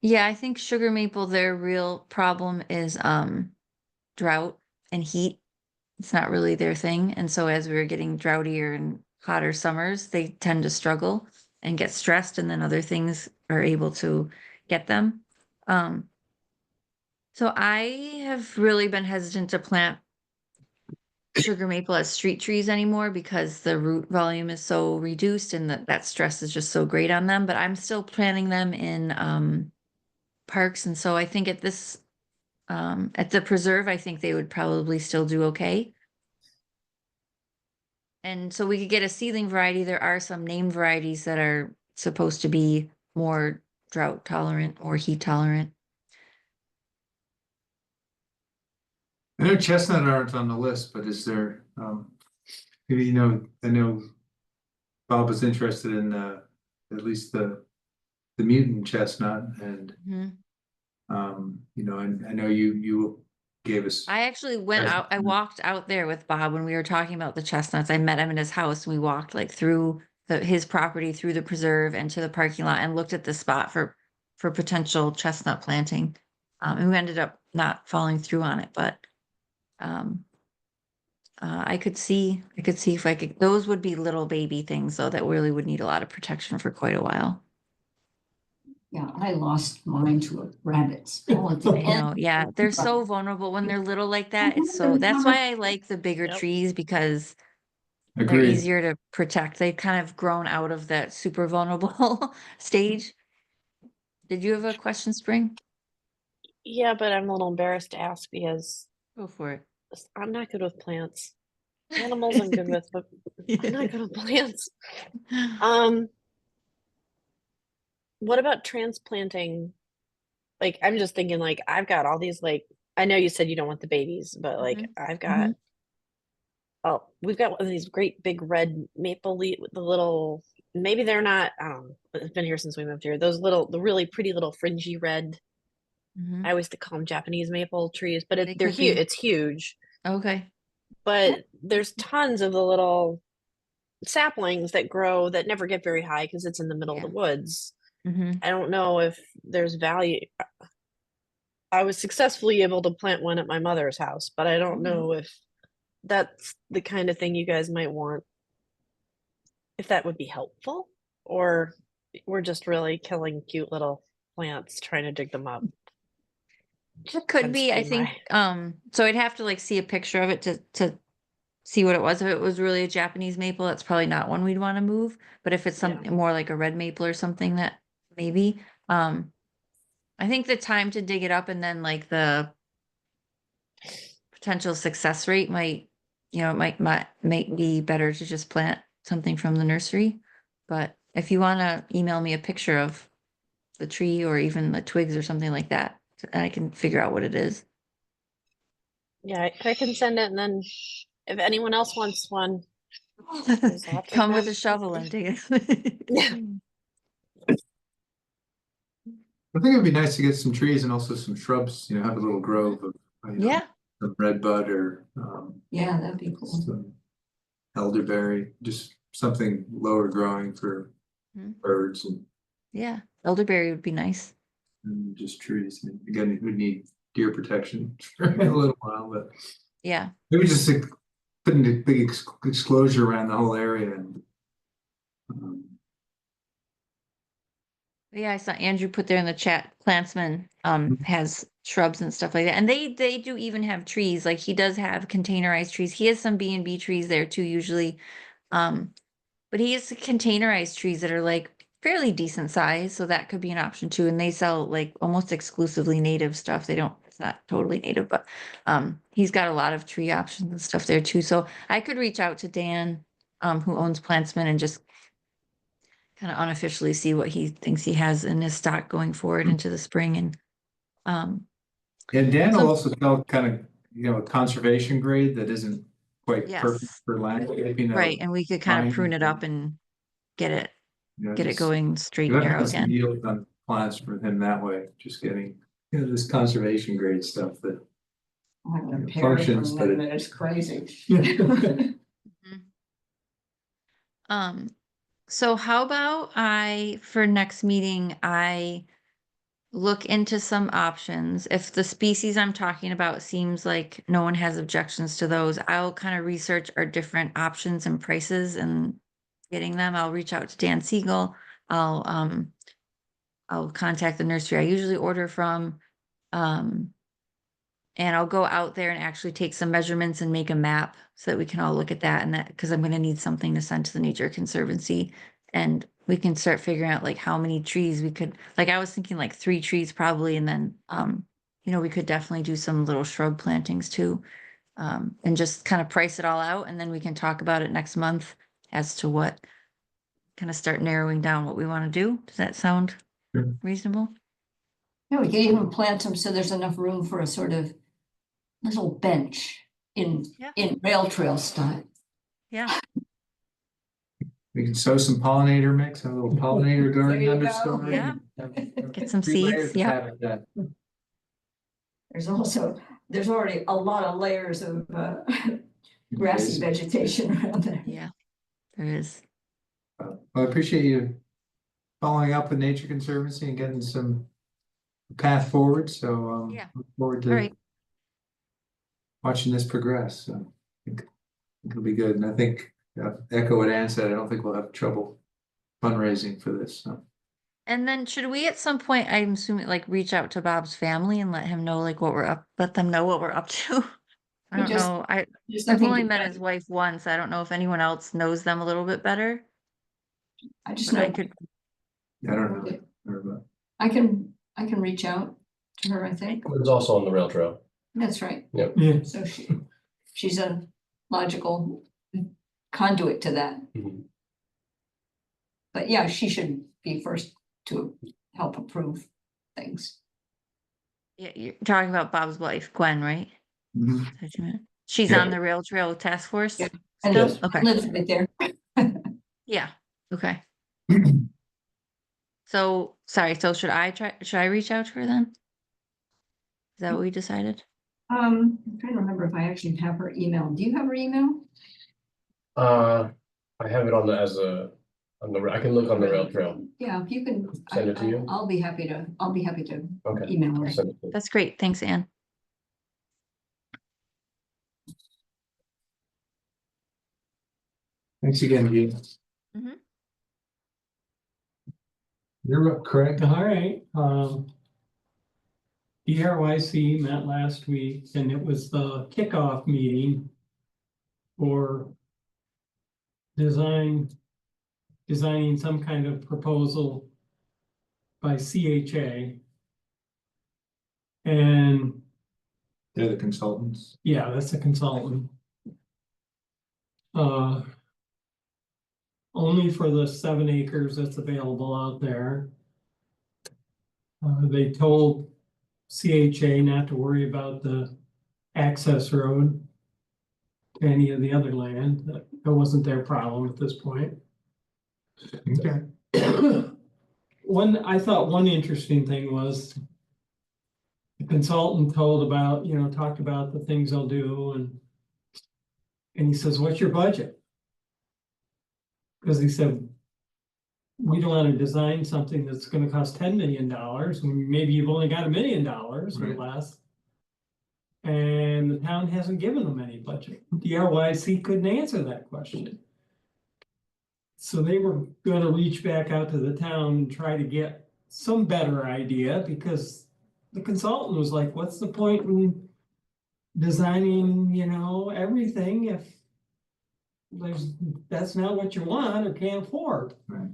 I think sugar maple, their real problem is drought and heat. It's not really their thing. And so as we were getting droughtier and hotter summers, they tend to struggle and get stressed, and then other things are able to get them. So I have really been hesitant to plant sugar maple as street trees anymore because the root volume is so reduced and that stress is just so great on them. But I'm still planting them in parks. And so I think at the preserve, I think they would probably still do okay. And so we could get a seedling variety. There are some named varieties that are supposed to be more drought tolerant or heat tolerant. I know chestnut aren't on the list, but is there, maybe, I know Bob was interested in, at least the mutant chestnut and, Mhm. I know you gave us. I actually went out, I walked out there with Bob when we were talking about the chestnuts. I met him in his house and we walked like through his property, through the preserve and to the parking lot and looked at the spot for potential chestnut planting. And we ended up not following through on it, but I could see if I could, those would be little baby things though, that really would need a lot of protection for quite a while. Yeah, I lost mine to rabbits. all at the I end. know, yeah, they're so vulnerable when they're little like that. That's why I like the bigger Yep. trees because they're Agreed. easier to protect. They've kind of grown out of that super vulnerable stage. Did you have a question, Spring? Yeah, but I'm a little embarrassed to ask because Go for it. I'm not good with plants. Animals I'm good with, but I'm not good with plants. What about transplanting? Like, I'm just thinking, like, I've got all these, like, I know you said you don't want the babies, but like, Mhm. I've got, oh, we've got one of these great big red maple leaf with the little, maybe they're not, I don't know, it's been here since we moved here. Those the really pretty little fringy red, Mhm. I always call them Japanese maple trees, but They they're could huge. be. It's huge, Okay. but there's tons of the little saplings that grow that never get very high because it's in the middle of Yeah. the woods. Mm-hmm. I don't know if there's value. I was successfully able to plant one at my mother's house, but I don't know if that's the kind of thing you guys might want. If that would be helpful, or we're just really killing cute little plants trying to dig them up. It could Tends be, to I be think, my- so I'd have to like see a picture of it to see what it was. If it was really a Japanese maple, that's probably not one we'd want to move. But if it's Yeah. something more like a red maple or something, that maybe. I think the time to dig it up and then like the potential success rate might, might be better to just plant something from the nursery. But if you want to email me a picture of the tree or even the twigs or something like that, I can figure out what it is. Yeah, I can send it, and then if anyone else wants one. I'll take Come with them. a shovel and dig it. Yeah. I think it'd be nice to get some trees and also some shrubs, you know, have a little grove of, you know, Yeah, some redbud or, Yeah, that'd be cool. some elderberry, just something lower growing for Mhm. birds yeah, elderberry would be nice. and just trees. And again, we need deer protection for a little while, but Yeah, maybe just like putting a big exclosure around the whole area and yeah, I saw Andrew put there in the chat, Plantsman has shrubs and stuff like that. And they do even have trees, like he does have containerized trees. He has some B&B trees there too usually. But he has containerized trees that are like fairly decent size, so that could be an option too. And they sell like almost exclusively native stuff. They don't, it's not totally native, but he's got a lot of tree options and stuff there too. So I could reach out to Dan, who owns Plantsman, and just kind of unofficially see what he thinks he has in his stock going forward into the spring. And and Dan will Some- also sell kind of, you know, a conservation grade that isn't quite perfect yes, for landscaping. right, and we could kind fine. of prune it up and get it You know, get it just- going straight We've and narrow had some again. yield on plants from him that way, just getting, you know, this conservation grade stuff that I have a It pair functions, from but them it- and it's crazy. So how about for next meeting, I look into some options. If the species I'm talking about seems like no one has objections to those, I'll kind of research our different options and prices and getting them. I'll reach out to Dan Siegel. I'll contact the nursery I usually order from. And I'll go out there and actually take some measurements and make a map so that we can all look at that, and that, because I'm gonna need something to send to the Nature Conservancy. And we can start figuring out like how many trees we could, like I was thinking like 3 trees probably, and then you know, we could definitely do some little shrub plantings too. And just kind of price it all out, and then we can talk about it next month as to what, kind of start narrowing down what we want to do. Does that sound Sure. reasonable? Yeah, we can even plant them so there's enough room for a sort of little bench in Yeah. rail trail style. Yeah, we can sow some pollinator mix, have a little pollinator garden you go. understory. Yeah. and Get some 3 layers seeds, of yeah. habitat. There's already a lot of layers of grassy vegetation around there. yeah, there is. Well, I appreciate you following up with Nature Conservancy and getting some path forward, so Yeah. look forward All to right. watching this progress, so I think it'll be good, and I think, echo what Ann said, I don't think we'll have trouble fundraising for this, so. And then should we at some point, I'm assuming, like reach out to Bob's family and let him know like what we're up, let them know what we're up to? I We don't just- know. Just I've nothing only to- met his wife once. I don't know if anyone else knows them a little bit better. I just But I know, could, I don't know. But I can reach out to her, I think. It's also on the rail trail. That's right. Yeah, So she's a logical conduit to that. Mhm. But yeah, she should be first to help approve things. yeah, you're talking about Bob's wife, Gwen, right? Mhm. Is that what you meant? She's Yeah. on the rail trail task force? Yeah. And Still? lives Okay, lives right there. yeah, okay. So, sorry, so should I reach out to her then? Is that what we decided? I'm trying to remember if I actually have her email. Do you have her email? I have it on I can look on the rail trail. Yeah, if you can. Send it to you? I'll be happy to Okay. email I'll her. send it to you. That's great. Thanks, Anne. Thanks again, Gene. Mhm. You're up, Craig. all right, ERYC met last week and it was the kickoff meeting for designing some kind of proposal by CHA. And They're the consultants. yeah, that's a consultant. Only for the 7 acres that's available out there. They told CHA not to worry about the access road. to any of the other land. That wasn't their problem at this point. Okay. I thought one interesting thing was the consultant talked about the things they'll do and he says, what's your budget? Because he said, we don't want to design something that's gonna cost $10 million, when maybe you've only got $1 million or Right. less. And the town hasn't given them any budget. DRYC couldn't answer that question. So they were gonna reach back out to the town and try to get some better idea, because the consultant was like, what's the point in designing, everything if that's not what you want or can't afford? Right.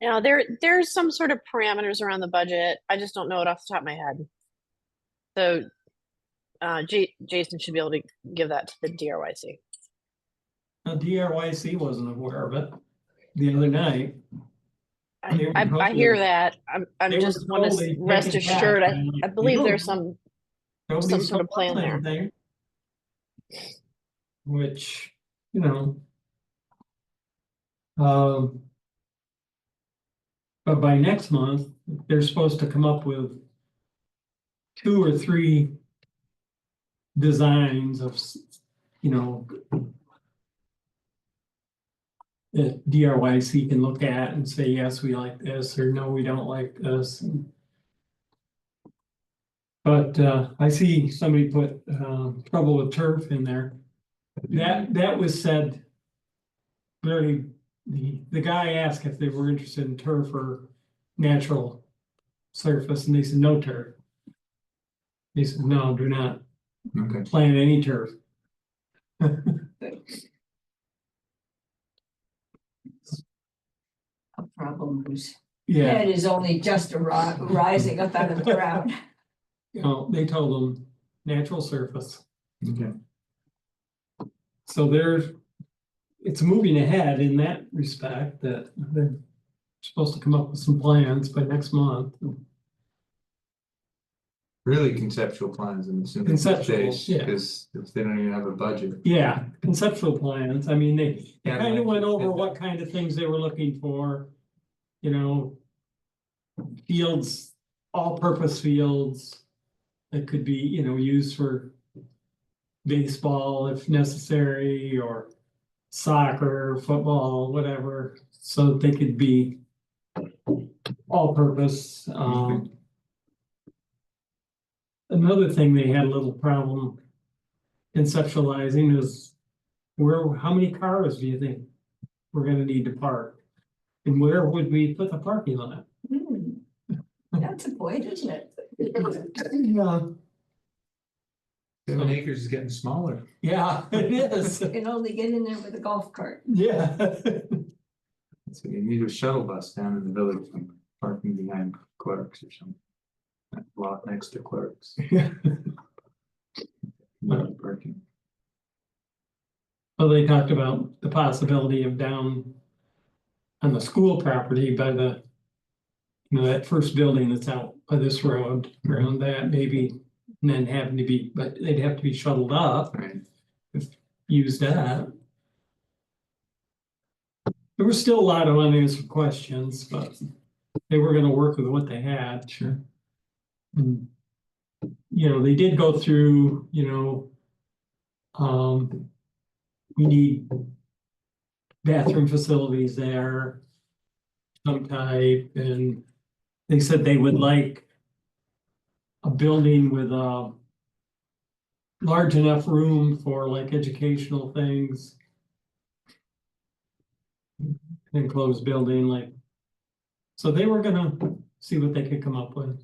Now, there's some sort of parameters around the budget. I just don't know it off the top of my head. So Jason should be able to give that to the DRYC. Now, DRYC wasn't aware of it the other night. They were I hear told- that. I'm they were just want told to they'd rest take it back, assured, and I'm I like, believe "No, there's some nobody's sort of come up plan with there." anything." Which, but by next month, they're supposed to come up with 2 or 3 designs of, that DRYC can look at and say, yes, we like this, or no, we don't like this. But I see somebody put trouble with turf in there. That was said very, the guy asked if they were interested in turf or natural surface, and they said no turf. They said, no, do not Okay. plant any turf. A problem whose Yeah, head is only just rising up out of the ground. they told them natural surface. Okay. So it's moving ahead in that respect, that they're supposed to come up with some plans by next month. Really conceptual plans in the Conceptual, yeah. because if they don't even have a budget. Yeah, conceptual plans. I mean, they Yeah, kind of like- went over what kind of things they were looking for. Fields, all-purpose fields that could be, used for baseball if necessary, or soccer, football, whatever, so that they could be all-purpose. Another thing they had a little problem conceptualizing is how many cars do you think we're gonna need to park? And where would we put the parking lot? That's a point, isn't it? Yeah. 7 acres is getting smaller. Yeah, it is. You can only get in there with a golf cart. Yeah. So you need a shuttle bus down in the village, from parking behind Clerks or something. That lot next to Clerks. No parking. Well, they talked about the possibility of down on the school property by that first building that's out by this road, around that maybe, and then having to be, but they'd have to be shuttled up, Right. use that. There were still a lot of unanswered questions, but they were gonna work with what they had. Sure. And, they did go through, we need bathroom facilities there, some type, and they said they would like a building with a large enough room for like educational things. Enclosed building, so they were gonna see what they could come up with.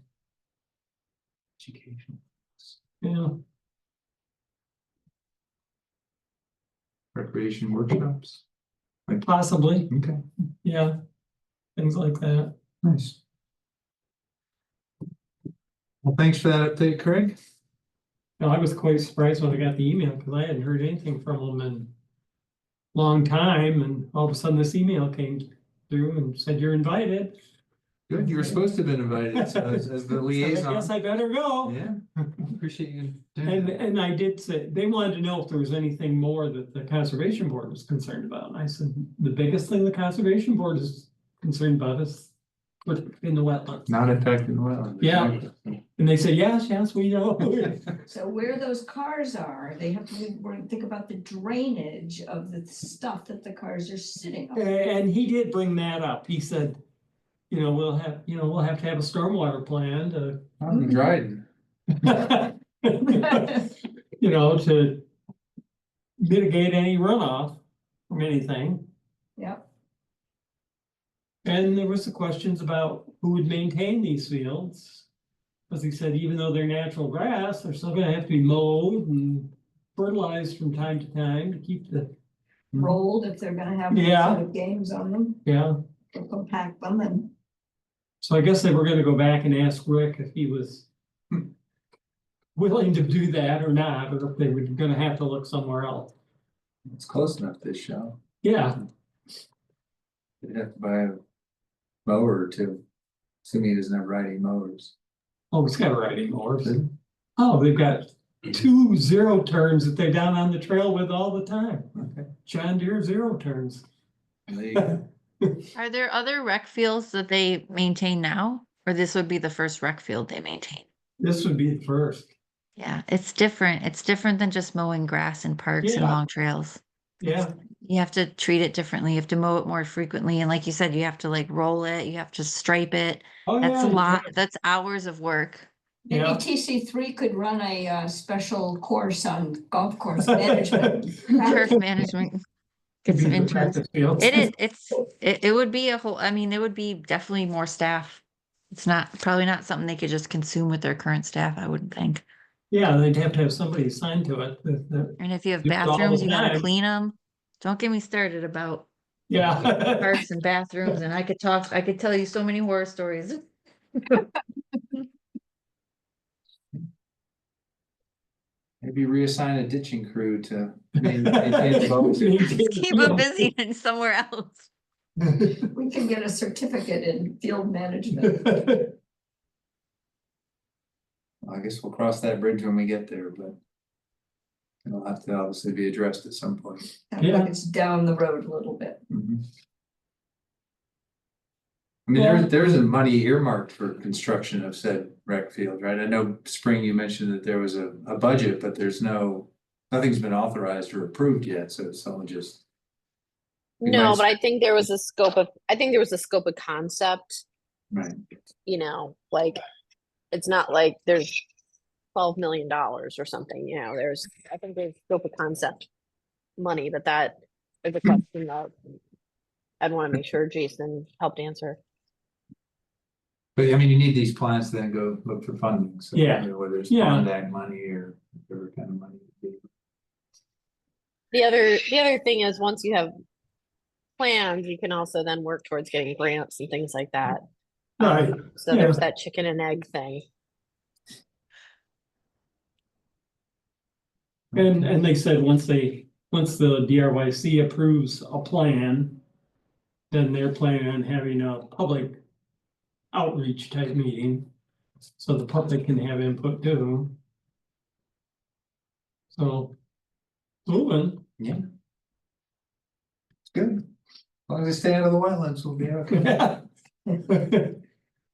Education. Yeah, Recreation workshops. possibly, Okay, yeah, things like that. nice. Well, thanks for that update, Craig. No, I was quite surprised when I got the email, because I hadn't heard anything from them in a long time, and all of a sudden this email came through and said, you're invited. Good, you were supposed to have been invited as the So I liaison. guess I better go. Yeah. appreciate you doing And, that. and I did say, they wanted to know if there was anything more that the Conservation Board was concerned about. And I said, the biggest thing the Conservation Board is concerned about is put in the wetlands. Not affecting the wetlands. Yeah. exactly. And they said, yes, we know. So where those cars are, they have to, we're gonna think about the drainage of the stuff that the cars are sitting on. And he did bring that up. He said, we'll have to have a stormwater plan to, I'm in Dryden. to mitigate any runoff from anything. Yep, And there was the questions about who would maintain these fields. As he said, even though they're natural grass, they're still gonna have to be mowed and fertilized from time to time to keep the, rolled if they're gonna have Yeah. any sort of games on them, yeah. they'll compact them and. So I guess they were gonna go back and ask Rick if he was willing to do that or not, or if they were gonna have to look somewhere else. It's close enough this show. Yeah, They'd have to buy a mower or two. Assuming he doesn't have riding mowers. oh, it's got a riding horse. Oh, they've got 2 zero turns that they're down on the trail with all the time. Okay. John Deere zero turns. There you go. Are there other rec fields that they maintain now? Or this would be the first rec field they maintain? This would be the first. Yeah, it's different. It's different than just mowing grass in parks and Yeah. long trails. Yeah, You have to treat it differently. You have to mow it more frequently. And like you said, you have to like roll it, you have to stripe it. oh That's yeah. a lot. That's hours of work. Maybe Yeah. TC3 could run a special course on golf course management. Turf management. Get some Be the interns. practice fields. It would be a whole, I mean, it would be definitely more staff. It's probably not something they could just consume with their current staff, I wouldn't think. Yeah, they'd have to have somebody assigned to it. And if you have Do it all the bathrooms, you gotta time. clean them. Don't get me started about Yeah. parks and bathrooms, and I could tell you so many horror stories. Maybe reassign a ditching crew to maintain the boats. Just keep them busy and somewhere else. We can get a certificate in field management. I guess we'll cross that bridge when we get there, but. It'll have to obviously be addressed at some point. Sounds Yeah. like it's down the road a little bit. Mhm. I mean, Well- there's a money earmarked for construction of said rec field, right? I know Spring, you mentioned that there was a budget, but nothing's been authorized or approved yet, so it's all just. We No, might- but I think there was a scope of concept, Right, like, it's not like there's $12 million or something, I think there's scope of concept money, but that is a question that I'd want to make sure Jason helped answer. but I mean, you need these plans to then go look for funding, so. Yeah. Whether it's Yeah. bond act money or whatever kind of money. it be. The other thing is, once you have plans, you can also then work towards getting grants and things like that. Right, So there's yeah. that chicken and egg thing. And they said once the DRYC approves a plan, then they're planning on having a public outreach type meeting. So the public can have input too. So, moving. Yeah. It's good. As long as they stay out of the wetlands, we'll be okay.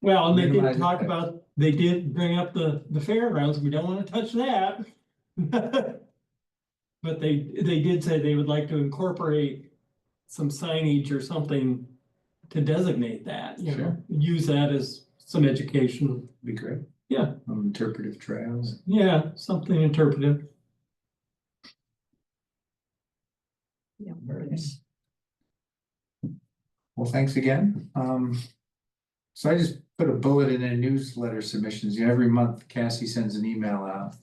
Well, and they Minimize did talk effects. about, they did bring up the fairgrounds, we don't wanna touch that. But they did say they would like to incorporate some signage or something to designate that, Sure. use that as some education, Be great. Yeah. Interpretive trails. yeah, something interpretive. Yeah, nice. Well, thanks again. So I just put a bullet in a newsletter submissions. Every month Cassie sends an email out.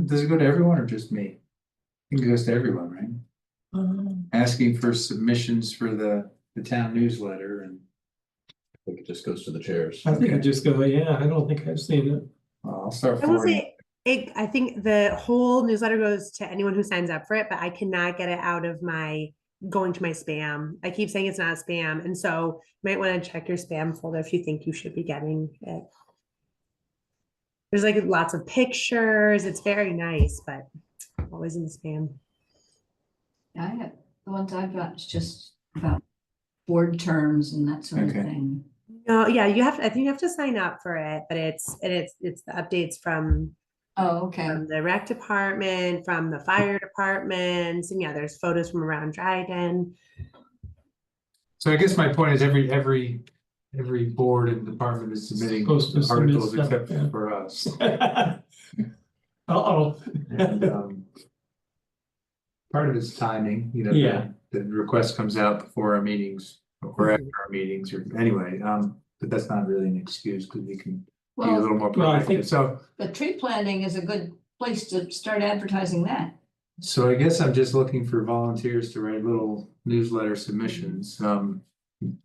Does it go to everyone or just me? I think it goes to everyone, right? Asking for submissions for the town newsletter and I think it just goes to the chairs. I think I just go, yeah, I don't think I've seen it. I'll start I will forwarding. say, I think the whole newsletter goes to anyone who signs up for it, but I cannot get it out of going to my spam. I keep saying it's not spam, and so you might want to check your spam folder if you think you should be getting it. There's like lots of pictures. It's very nice, but always in the spam. I have, the ones I've got is just about board terms and that sort of Okay. thing. No, yeah, I think you have to sign up for it, but it's the updates from Oh, okay. the rec department, from the fire departments, and yeah, there's photos from around Dryden. So I guess my point is every board and department is submitting Supposed to submit articles stuff, except yeah. for us. Uh-oh. And, part of it's timing, you know, Yeah. the request comes out before our meetings or after our meetings or anyway, but that's not really an excuse because we can be a Well, little more Well, I think- proactive. So, the tree planting is a good place to start advertising that. so I guess I'm just looking for volunteers to write little newsletter submissions.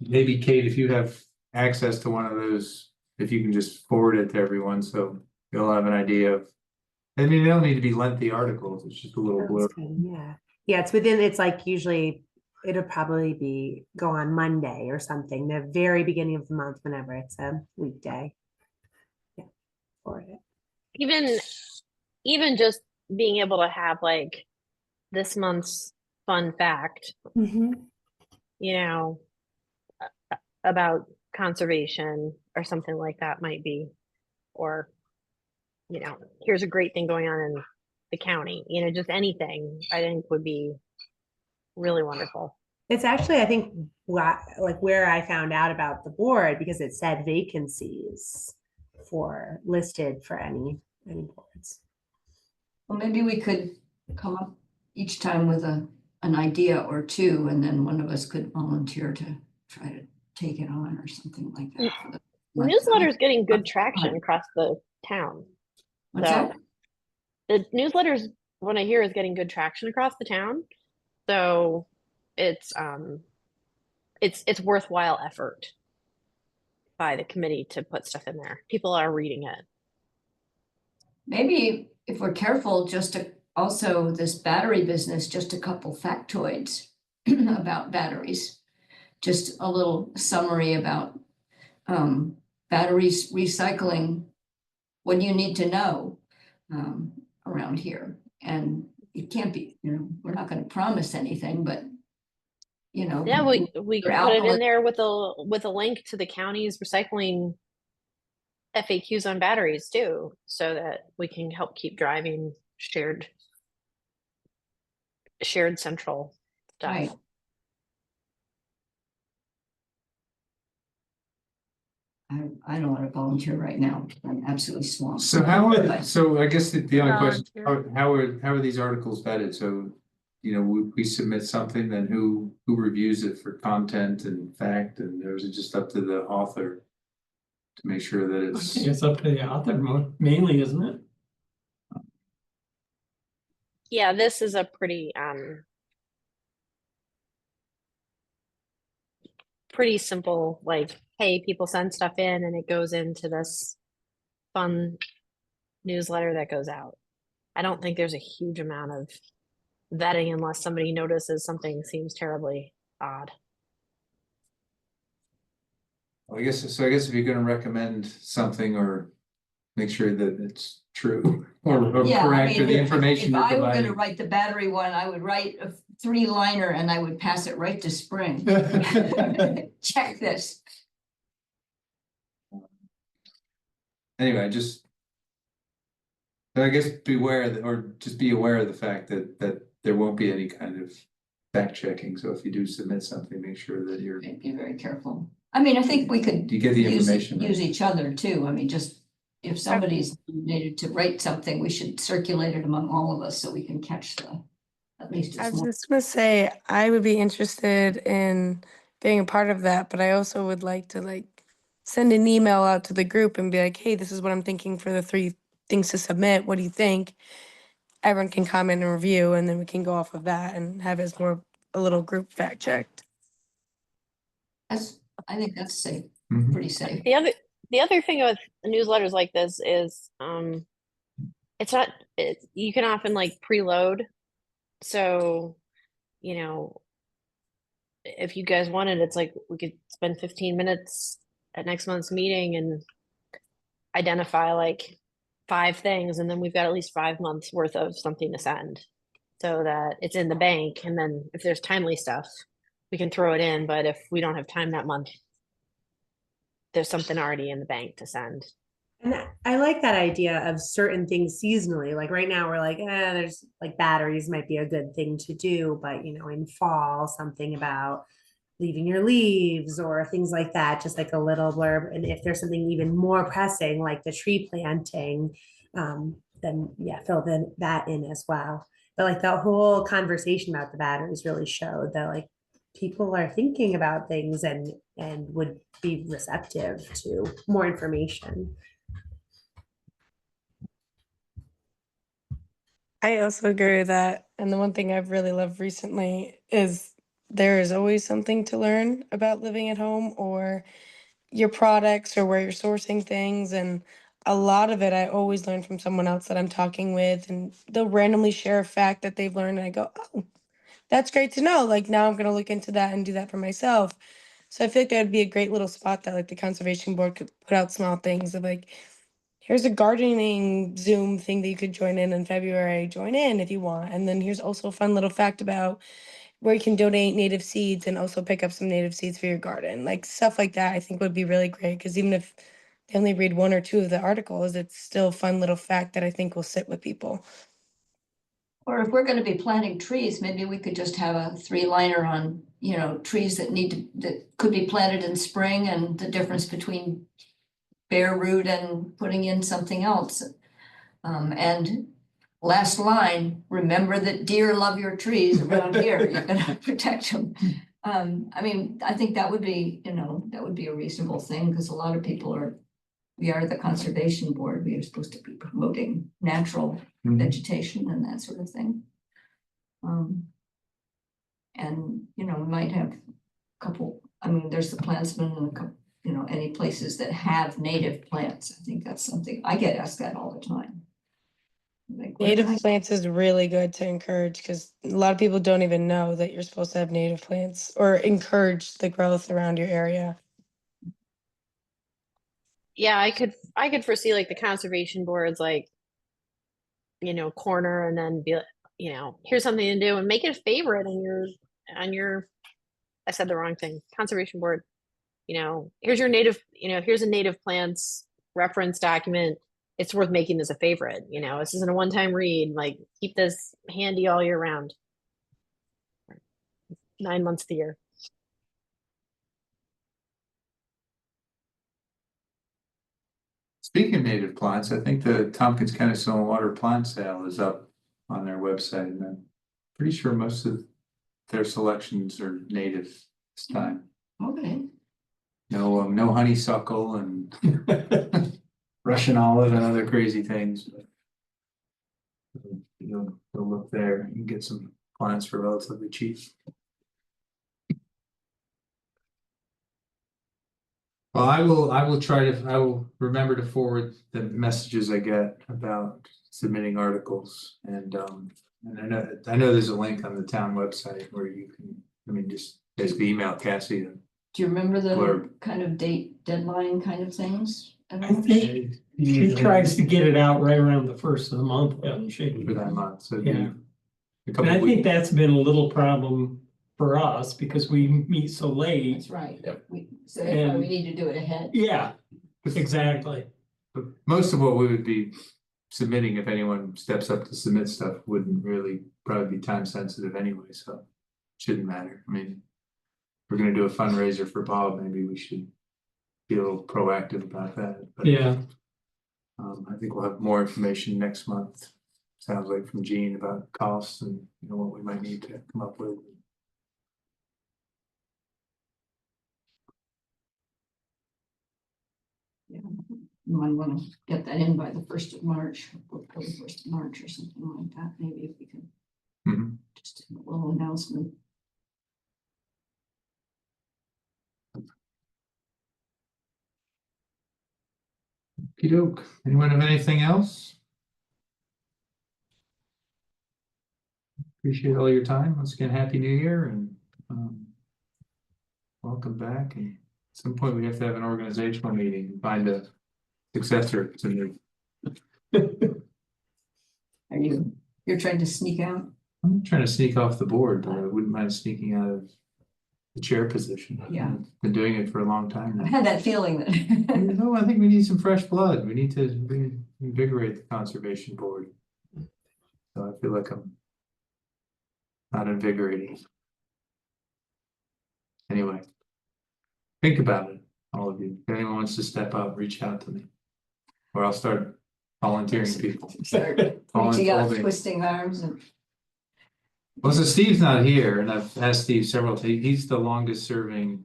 Maybe Kate, if you have access to one of those, if you can just forward it to everyone, so they'll have an idea of. I mean, they don't need to be lengthy articles, it's just a little blurb. Sounds good, yeah. Yeah, it's like usually it'll probably go on Monday or something, the very beginning of the month, whenever it's a weekday. Yeah, for it. Even just being able to have like this month's fun fact, you know, about conservation or something like that might be, or, you know, here's a great thing going on in the county, you know, just anything I think would be really wonderful. It's actually, I think, like where I found out about the board, because it said vacancies listed for any boards. Well, maybe we could come up each time with an idea or two, and then one of us could volunteer to try to take it on or something like that. for the Newsletter's getting good That's traction fine. across the town. What's So that? the newsletters, what I hear, is getting good traction across the town. So it's worthwhile effort by the committee to put stuff in there. People are reading it. Maybe if we're careful, just also this battery business, just a couple factoids about batteries. Just a little summary about batteries recycling, what you need to know around here. And it can't be, you know, we're not going to promise anything, but you know. Yeah, we could your put it alkaline- in there with a link to the county's recycling FAQs on batteries too, so that we can help keep driving shared central stuff. Right. I don't want to volunteer right now. I'm absolutely swamped. So so I guess the only question, Volunteer. how are these articles vetted? So, you know, we submit something, then who reviews it for content and fact, and or is it just up to the author to make sure that I it's? think it's up to the author mainly, isn't it? Yeah, this is a pretty simple, like, hey, people send stuff in and it goes into this fun newsletter that goes out. I don't think there's a huge amount of vetting unless somebody notices something seems terribly odd. I guess if you're gonna recommend something or make sure that it's true or Yeah, I correct, or mean, the information if you're I were gonna providing. write the battery one, I would write a 3-liner and I would pass it right to Spring. Check this. Anyway, but I guess just be aware of the fact that there won't be any kind of fact checking. So if you do submit something, make sure that you're, Be very careful. I mean, I think we could you get the use information. right. each other too. I mean, just if somebody's needed to write something, we should circulate it among all of us so we can catch at least I it's was more. just gonna say, I would be interested in being a part of that, but I also would like to send an email out to the group and be like, hey, this is what I'm thinking for the 3 things to submit. What do you think? Everyone can comment and review, and then we can go off of that and have it as a little group fact checked. I think that's safe, Mhm. pretty safe. The other thing with newsletters like this is you can often like preload. So, you know, if you guys wanted, it's like we could spend 15 minutes at next month's meeting and identify like 5 things, and then we've got at least 5 months worth of something to send. So that it's in the bank, and then if there's timely stuff, we can throw it in, but if we don't have time that month, there's something already in the bank to send. And I like that idea of certain things seasonally. Like right now, we're like, there's like batteries might be a good thing to do, but you know, in fall, something about leaving your leaves or things like that, just like a little blurb. And if there's something even more pressing, like the tree planting, then yeah, fill that in as well. But like the whole conversation about the batteries really showed that like people are thinking about things and would be receptive to more information. I also agree with that. And the one thing I've really loved recently is there is always something to learn about living at home or your products or where you're sourcing things. And a lot of it, I always learn from someone else that I'm talking with, and they'll randomly share a fact that they've learned. And I go, oh, that's great to know. Like now I'm going to look into that and do that for myself. So I feel like that would be a great little spot that like the conservation board could put out small things of like, here's a gardening Zoom thing that you could join in February. Join in if you want. And then here's also a fun little fact about where you can donate native seeds and also pick up some native seeds for your garden. Like stuff like that, I think would be really great because even if they only read 1 or 2 of the articles, it's still a fun little fact that I think will sit with people. Or if we're gonna be planting trees, maybe we could just have a 3-liner on, you know, trees that could be planted in spring and the difference between bare root and putting in something else. And last line, remember that deer love your trees around here, you're gonna protect them. I mean, I think that would be, you know, that would be a reasonable thing, because a lot of people we are the conservation board, we are supposed to be promoting natural vegetation and that sort of thing. And, you know, we might have a couple, I mean, there's the Plantsman and a couple, you know, any places that have native plants. I think that's something, I get asked that all the time. Like, where Native can I- plants is really good to encourage because a lot of people don't even know that you're supposed to have native plants or encourage the growth around your area. Yeah, I could foresee like the conservation boards, like, you know, corner and then be like, you know, here's something to do and make it a favorite on your, I said the wrong thing, conservation board. You know, here's your native, you know, here's a native plants reference document. It's worth making this a favorite. You know, this isn't a one-time read. Like, keep this handy all year round. 9 months of the year. Speaking of native plants, I think the Tompkins County Soil and Water Plant Sale is up on their website, and I'm pretty sure most of their selections are native this time. Okay, No honeysuckle and Russian olive and other crazy things. You'll look there, you can get some plants for relatively cheap. Well, I will remember to forward the messages I get about submitting articles and I know there's a link on the town website where you can, I mean, just basically email Cassie. do you remember the Blurb. kind of deadline kind of things? I think she tries to get it out right around the first of the month, doesn't she? For that month, so. Yeah. A And couple I think weeks. that's been a little problem for us because we meet so late. That's right. Yep. So that's why we need to do it ahead. Yeah, exactly. But most of what we would be submitting, if anyone steps up to submit stuff, wouldn't really probably be time sensitive anyway, so. Shouldn't matter, I mean. If we're gonna do a fundraiser for Bob, maybe we should be a little proactive about that. But, Yeah. I think we'll have more information next month. Sounds like from Gene about costs and, you know, what we might need to come up with. Yeah, you might want to get that in by the 1st of March, or the 1st of March or something like that, maybe if we can Mhm. just do a little announcement. Okey-doke. Anyone have anything else? Appreciate all your time. Once again, Happy New Year and welcome back. And at some point, we have to have an organizational meeting and find a successor to me. You're trying to sneak out? I'm trying to sneak off the board, but I wouldn't mind sneaking out of the chair position. Yeah. I've been doing it for a long time I've now. had that feeling that. No, I think we need some fresh blood. We need to reinvigorate the conservation board. So I feel like I'm not invigorating. Anyway. Think about it, all of you. If anyone wants to step up, reach out to me. Or I'll start volunteering people. Reaching out, Volunteering. twisting arms and. Well, so Steve's not here, and I've asked Steve several times, he's the longest serving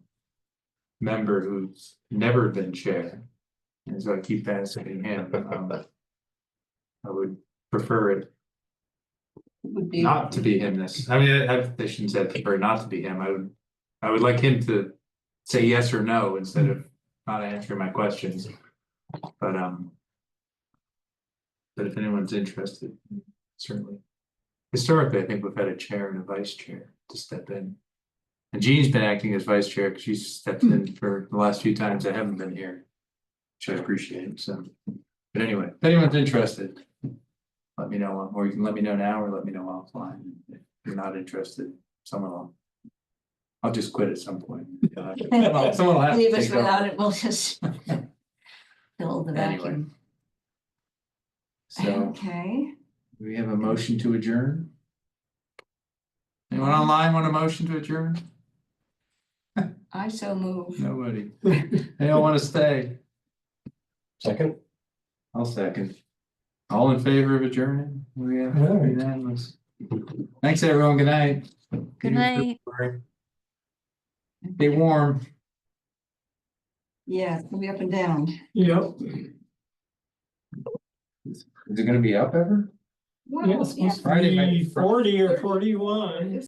member who's never been chair. And so I keep asking him, I would prefer it Would be. not to be him this, I mean, I shouldn't say I prefer not to be him, I would like him to say yes or no instead of not answering my questions. But if anyone's interested, certainly. Historically, I think we've had a chair and a vice chair to step in. And Jean's been acting as vice chair because she's stepped in for the last few times I haven't been here. Which I appreciate, so. But anyway, if anyone's interested, let me know, or you can let me know now or let me know offline. If you're not interested, someone will. I'll just quit at some point. Someone will have to Leave us take over. without it, we'll just fill the Anyway. vacuum. So, Okay, do we have a motion to adjourn? Anyone online want a motion to adjourn? I so move. Nobody. They all want to stay. Second? I'll second. All in favor of adjourning? We have All right. unanimous. Thanks, everyone. Good night. Good night. Stay warm. Yeah, it'll be up and down. Yep. Is it gonna be up ever? Yeah, it's supposed to Friday might be be 40 or 41.